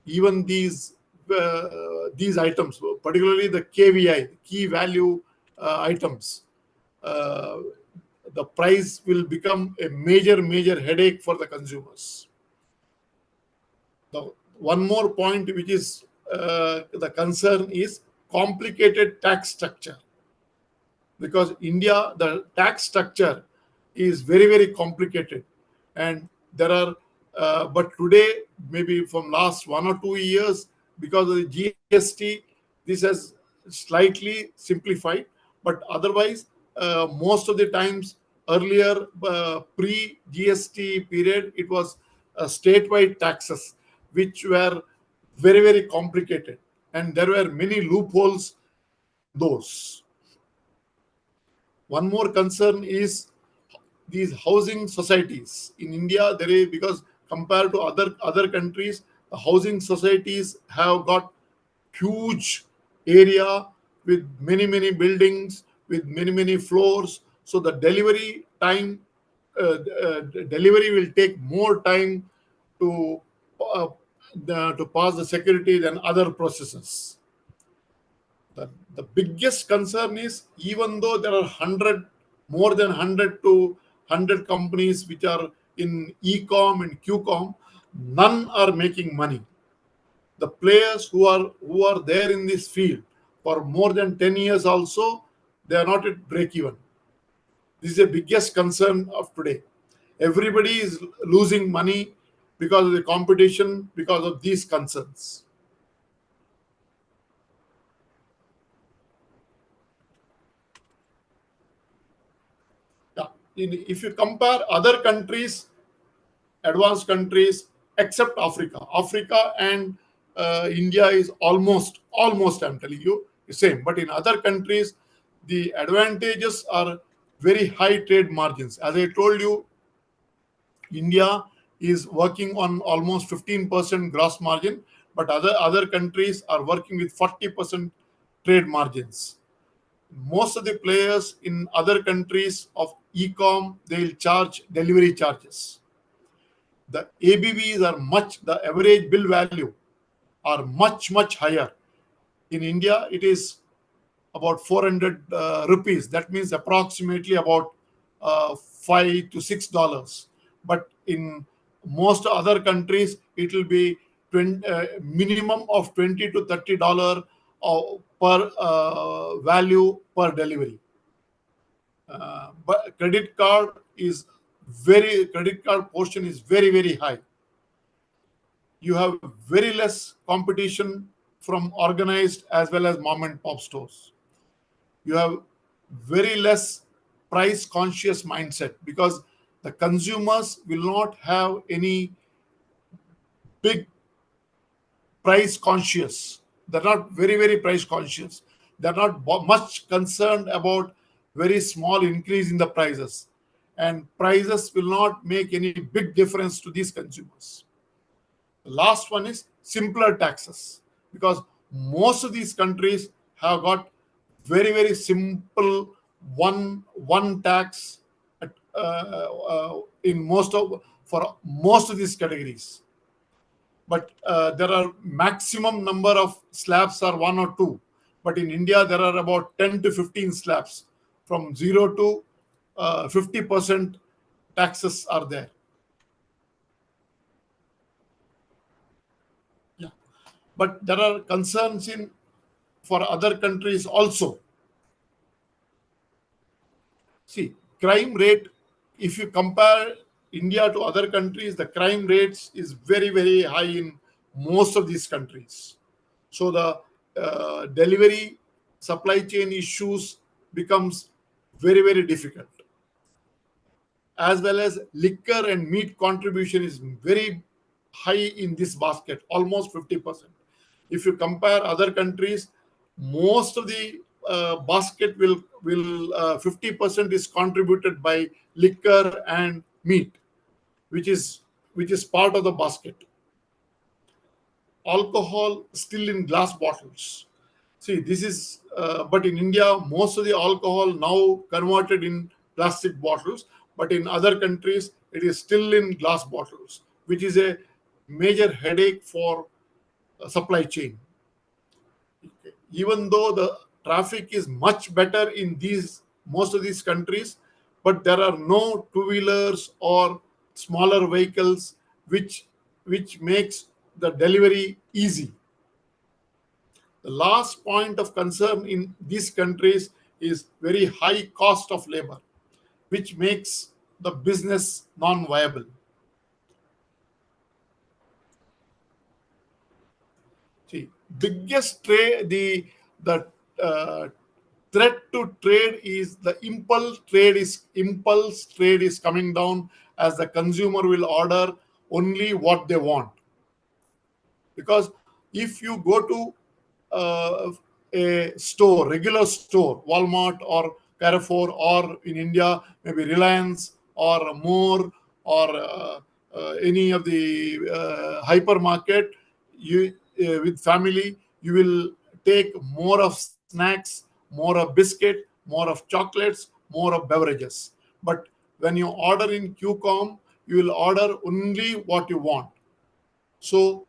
even these items, particularly the KVI, key value items, uh, the price will become a major headache for the consumers. The one more point which is the concern is complicated tax structure, because India, the tax structure is very, very complicated, and there are. But today, maybe from last 1 or 2 years, because of the GST, this has slightly simplified. But otherwise, most of the times earlier, pre GST period, it was statewide taxes, which were very, very complicated, and there were many loopholes in those. One more concern is these housing societies in India. There is, because compared to other countries, the housing societies have got huge area with many buildings with many floors. So the delivery will take more time to uh, to pass the security than other processes. The biggest concern is, even though there are more than 100 to 100 companies which are in ecom and qcom, none are making money. The players who are there in this field for more than 10 years also, they are not at break even. This is the biggest concern of today. Everybody is losing money because of the competition, because of these concerns. Yeah. If you compare other countries, advanced countries, except Africa and India is almost, I'm telling you, the same. But in other countries, the advantages are very high trade margins. As I told you, India is working on almost 15% gross margin, but other countries are working with 40% trade margins. Most of the players in other countries of e-com, they'll charge delivery charges. The ABVs are the average bill value are much higher. In India, it is about 400 rupees. That means approximately about $5 to $6. But in most other countries, it will be minimum of $20 to $30 per value per delivery. But credit card portion is very high. You have very less competition from organized as well as mom and pop stores. You have very less price conscious mindset, because the consumers will not have any big price conscious. They're not very price conscious. They're not much concerned about very small increase in the prices, and prices will not make any big difference to these consumers. The last one is simpler taxes, because most of these countries have got very very simple one tax in most of for most of these categories. But there are maximum number of slabs are one or two. But in India, there are about 10 to 15 slabs. From 0 to 50% taxes are there. Yeah. But there are concerns in for other countries also. See, crime rate, if you compare India to other countries, the crime rates is very, very high in most of these countries. So the delivery supply chain issues becomes very, very difficult. As well as liquor and meat contribution is very high in this basket, almost 50%. If you compare other countries, most of the basket will 50% is contributed by liquor and meat, which is part of the basket. Alcohol still in glass bottles. See, this is, but in India, most of the alcohol now converted in plastic bottles, but in other countries, it is still in glass bottles, which is a major headache for supply chain. Even though the traffic is much better in these most of these countries, but there are no two-wheelers or smaller vehicles which makes the delivery easy. The last point of concern in these countries is very high cost of labor, which makes the business non-viable. See, biggest trade the uh, threat to trade is the impulse trade is coming down as the consumer will order only what they want. Because if you go to uh, a store, regular store, Walmart or Carrefour, or in India, maybe Reliance or More, or any of the hypermarket, you with family, you will take more of snacks, more of biscuit, more of chocolates, more of beverages. But when you order in QCOM, you will order only what you want. So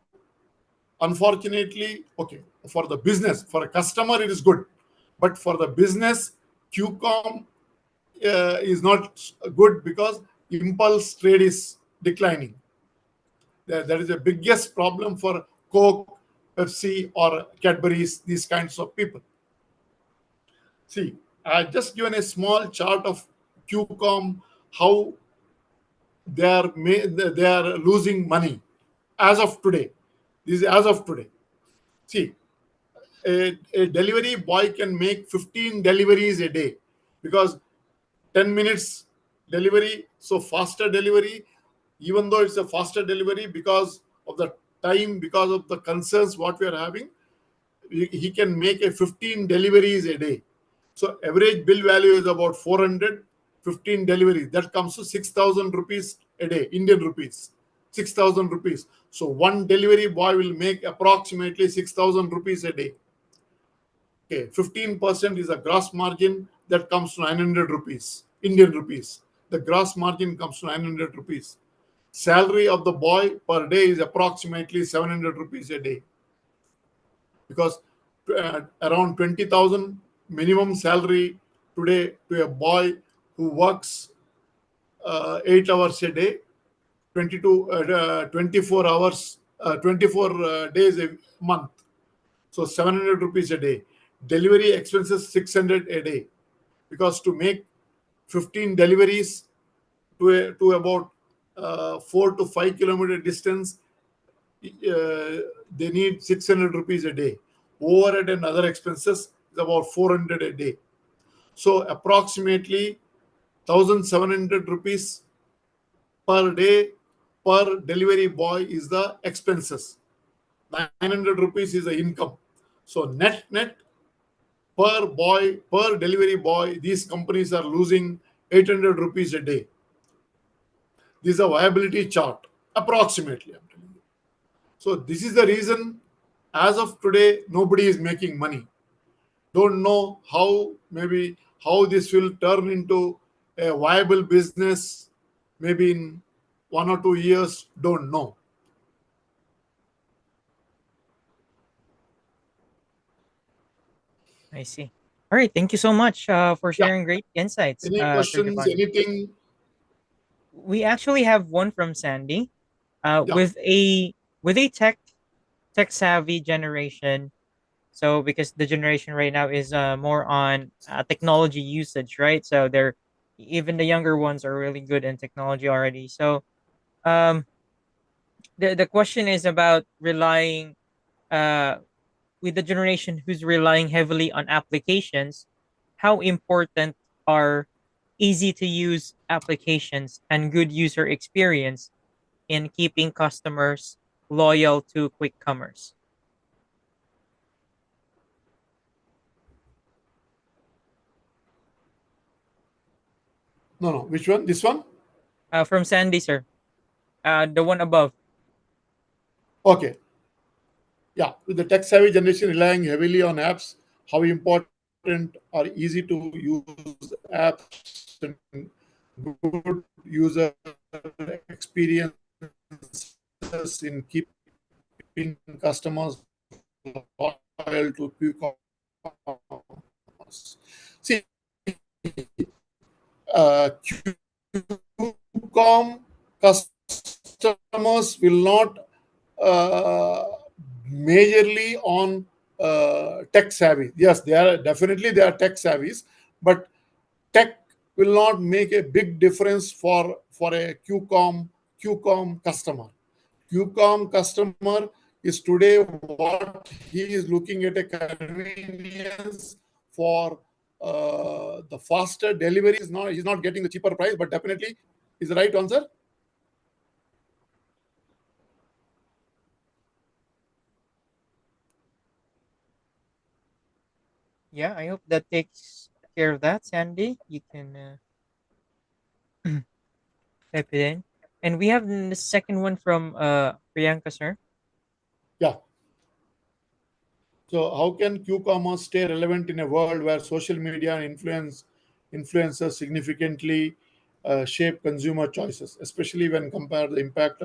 unfortunately, okay, for the business, for a customer it is good, but for the business, QCOM is not good because impulse trade is declining. That is the biggest problem for Coke, Pepsi, or Cadbury's, these kinds of people. See, I just given a small chart of QCOM, how they are losing money as of today. This is as of today. See, a delivery boy can make 15 deliveries a day because 10 minutes delivery, so faster delivery. Even though it's a faster delivery, because of the time, because of the concerns what we are having, he can make a 15 deliveries a day. So average bill value is about 400. 15 deliveries, that comes to 6,000 rupees a day, Indian rupees, 6,000 rupees. So one delivery boy will make approximately 6,000 rupees a day. Okay, 15% is a gross margin, that comes to 900 rupees, Indian rupees. The gross margin comes to 900 rupees. Salary of the boy per day is approximately 700 rupees a day, because around 20,000 minimum salary today to a boy who works 8 hours a day, 24 hours, 24 days a month. So 700 rupees a day. Delivery expenses 600 a day, because to make 15 deliveries to about 4 to 5 kilometer distance, they need 600 rupees a day. Overhead and other expenses is about 400 a day. So approximately 1,700 rupees per day per delivery boy is the expenses. 900 rupees is the income. So net per boy, per delivery boy, these companies are losing 800 rupees a day. This is a viability chart, approximately, I'm telling you. So this is the reason, as of today, nobody is making money. don't know how, maybe how this will turn into a viable business, maybe in 1 or 2 years, don't know.
I see. All right. Thank you so much for
Yeah.
sharing great insights,
Any
Sir
questions,
Devon.
anything?
We actually have one from Sandy.
Yeah.
With a tech savvy generation. So because the generation right now is more on technology usage, right? So they're even the younger ones are really good in technology already. So um, the question is about relying uh with the generation who's relying heavily on applications. How important are easy to use applications and good user experience in keeping customers loyal to quick commerce?
No, no. Which one? This one?
From Sandy, sir. The one above.
Okay. Yeah. With the tech savvy generation relying heavily on apps, how important or easy to use apps and good user experiences in keeping customers loyal to q-commerce. See, Q-com customers will not majorly on tech savvy. Yes, they are definitely, they are tech savvies, but tech will not make a big difference for a QCom customer. QCom customer is today what he is looking at a convenience for the faster delivery. Is not, he's not getting the cheaper price, but definitely is the right answer.
Yeah, I hope that takes care of that, Sandy. You can type it in. And we have the second one from Priyanka, sir.
Yeah. So how can Q-commerce stay relevant in a world where social media and influencers significantly shape consumer choices, especially when compared the impact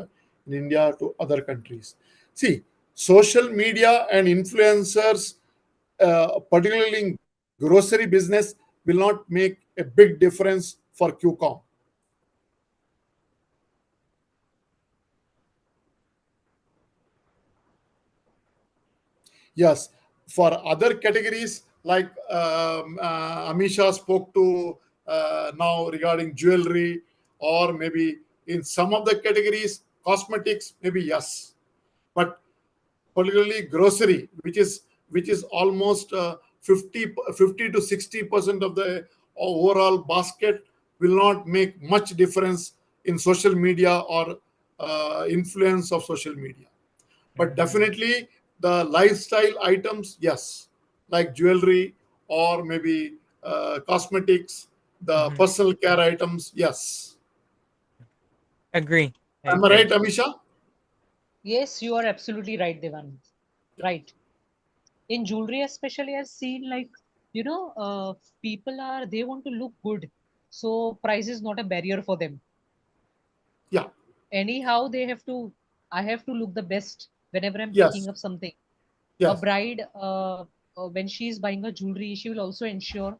in India to other countries? See, social media and influencers, particularly in grocery business, will not make a big difference for Q-com. Yes, for other categories like Amisha spoke to now regarding jewelry, or maybe in some of the categories, cosmetics, maybe yes, but particularly grocery, which is almost 50 to 60% of the overall basket, will not make much difference in social media or influence of social media. But
Mm,
definitely the lifestyle items, yes, like jewelry or maybe cosmetics, the
mhm.
personal care items, yes.
Agree. I
Am I
agree.
right, Amisha?
Yes, you are absolutely right, Devan. Right. In jewelry, especially, I've seen like, you know, people are, they want to look good. So price is not a barrier for them.
Yeah.
Anyhow, they have to, I have to look the best whenever I'm picking
Yes.
up something. A
Yes.
bride, when she is buying her jewelry, she will also ensure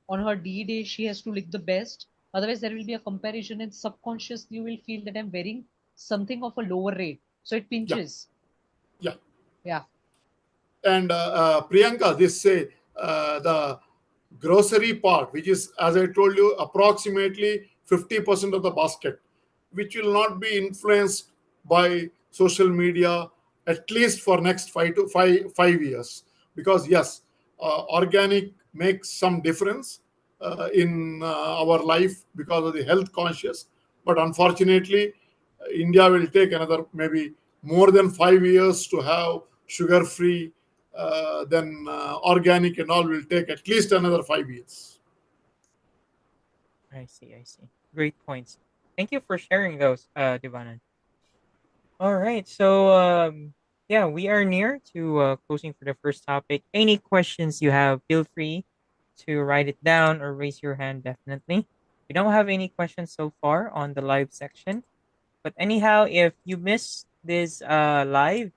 on her D-day she has to look the best. Otherwise, there will be a comparison, and subconsciously you will feel that I'm wearing something of a lower rate. So it
Yeah.
pinches.
Yeah.
Yeah.
And Priyanka, this say the grocery part, which is, as I told you, approximately 50% of the basket, which will not be influenced by social media at least for next 5 years. Because yes, organic makes some difference in our life because of the health conscious, but unfortunately, India will take another maybe more than 5 years to have sugar free. Then organic and all will take at least another 5 years.
I see. I see. Great points. Thank you for sharing those, Divanan. All right. So Yeah, we are near to closing for the first topic. Any questions you have, feel free to write it down or raise your hand, definitely. We don't have any questions so far on the live section. But anyhow, if you missed this live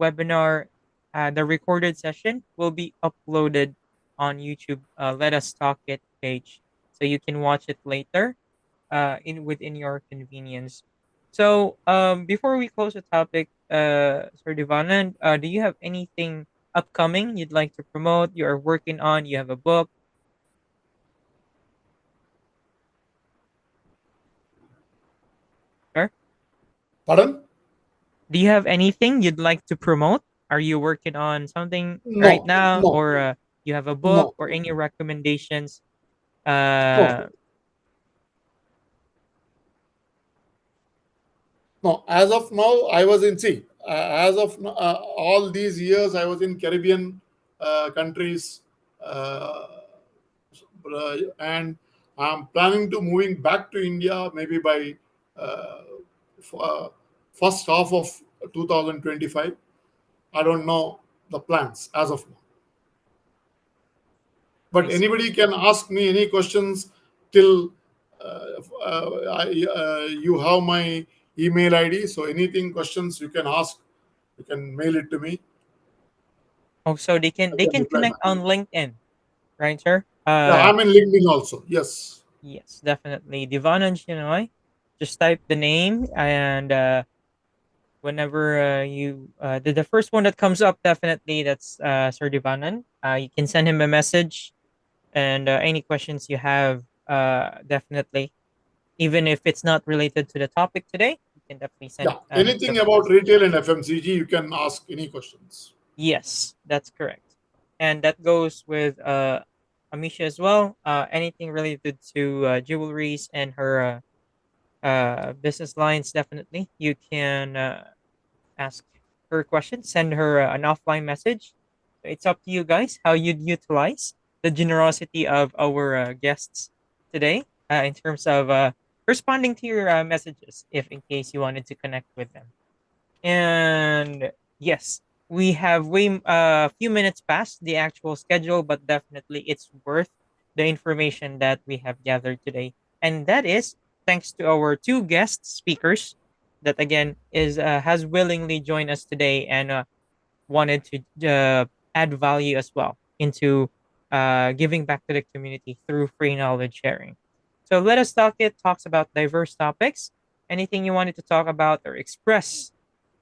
webinar, the recorded session will be uploaded on YouTube. Let us talk it page, so you can watch it later in within your convenience. So, before we close the topic, Sir Devanand, do you have anything upcoming you'd like to promote? You are working on. You have a book, sir?
Pardon?
Do you have anything you'd like to promote? Are you working on something right
No,
now,
no,
or you have a book
no,
or any recommendations?
no,
Uh,
no. As of now, I was in see. As of all these years, I was in Caribbean countries, uh, and I'm planning to moving back to India maybe by uh, first half of 2025. I don't know the plans as of now.
I
But
see.
anybody can ask me any questions till you have my email ID. So anything questions you can ask, you can mail it to me.
Oh, so they
I
can
can reply
connect
back.
on LinkedIn, right, sir?
Yeah, I'm in LinkedIn also. Yes.
Yes, definitely. Divanan Shinoy. Just type the name and whenever the first one that comes up, definitely that's Sir Divanan. You can send him a message and any questions you have, definitely. Even if it's not related to the topic today, you can definitely
Yeah.
send
Anything
them a
about
message.
retail and FMCG, you can ask any questions.
Yes, that's correct. And that goes with Amisha as well. Anything related to jewelries and her business lines, definitely. You can ask her questions, send her an offline message. It's up to you guys how you'd utilize the generosity of our guests today in terms of responding to your messages if in case you wanted to connect with them. And yes, we have way a few minutes past the actual schedule, but definitely it's worth the information that we have gathered today. And that is thanks to our two guest speakers that again is has willingly joined us today and wanted to add value as well into giving back to the community through free knowledge sharing. So let us talk it talks about diverse topics. Anything you wanted to talk about or express,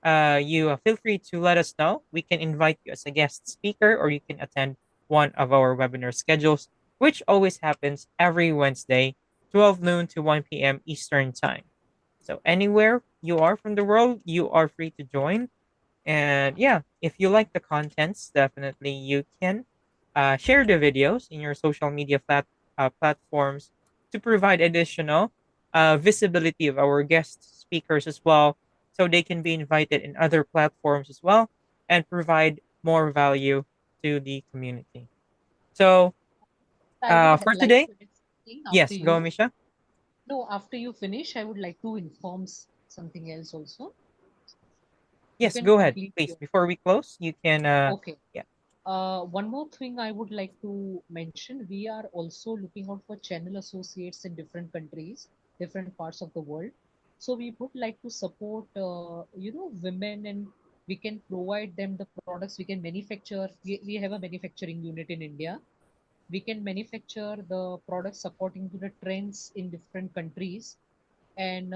you feel free to let us know. We can invite you as a guest speaker, or you can attend one of our webinar schedules, which always happens every Wednesday, 12 noon to 1 p.m. Eastern Time. So, anywhere you are from the world, you are free to join. And yeah, if you like the contents, definitely you can share the videos in your social media platforms to provide additional visibility of our guest speakers as well, so they can be invited in other platforms as well and provide more value to the community. So
I would
for
like
today,
to add something after
yes, go,
you.
Misha.
No, after you finish, I would like to inform something else also. You
Yes,
can
go ahead,
complete
please.
your.
Before we close, you can,
Okay.
yeah.
One more thing I would like to mention, we are also looking out for channel associates in different countries, different parts of the world. So we would like to support, women, and we can provide them the products. We can manufacture. We have a manufacturing unit in India. We can manufacture the products according to the trends in different countries, and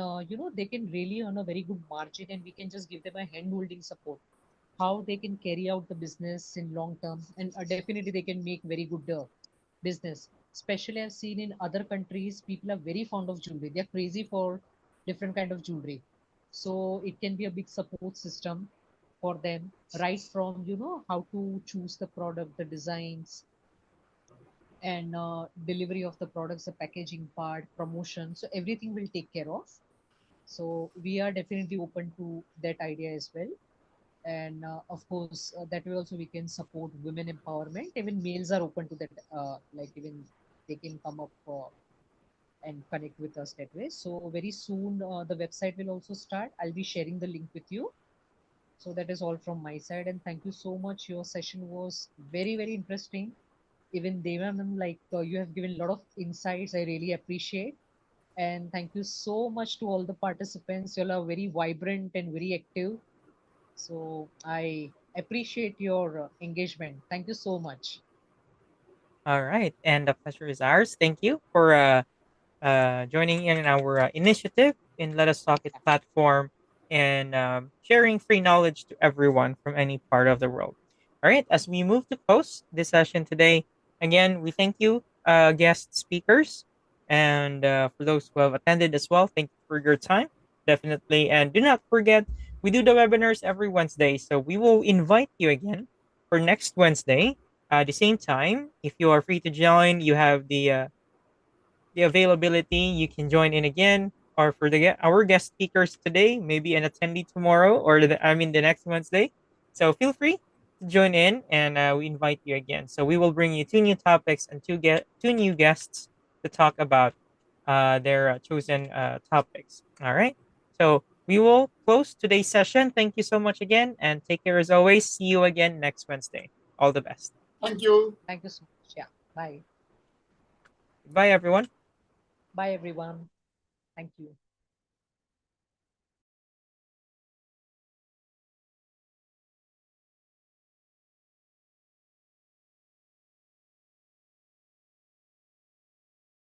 they can really earn a very good margin, and we can just give them a hand holding support how they can carry out the business in long term, and definitely they can make very good business. Especially I've seen in other countries people are very fond of jewelry, they're crazy for different kind of jewelry. So it can be a big support system for them, right from how to choose the product, the designs, and delivery of the products, the packaging part, promotion, so everything will take care of. So we are definitely open to that idea as well. And of course that way also we can support women empowerment. Even males are open to that, like even they can come up and connect with us that way. So very soon the website will also start. I'll be sharing the link with you. So that is all from my side, and thank you so much. Your session was very, very interesting. Even Devanand, like you have given a lot of insights. I really appreciate. And thank you so much to all the participants. You all are very vibrant and very active. So I appreciate your engagement. Thank you so much.
All right, and the pleasure is ours. Thank you for joining in our initiative in Let Us Talk It platform and sharing free knowledge to everyone from any part of the world. All right, as we move to close this session today, again, we thank you, guest speakers, and for those who have attended as well, thank you for your time, definitely. And do not forget, we do the webinars every Wednesday, so we will invite you again for next Wednesday at the same time. If you are free to join, you have the availability, you can join in again. Or for our guest speakers today, maybe an attendee tomorrow, or the next Wednesday. So feel free to join in, and we invite you again. So we will bring you two new topics and two new guests to talk about their chosen topics. All right. So we will close today's session. Thank you so much again, and take care as always. See you again next Wednesday. All the best.
Thank you.
Thank you so much. Yeah. Bye.
Bye, everyone.
Bye, everyone. Thank you.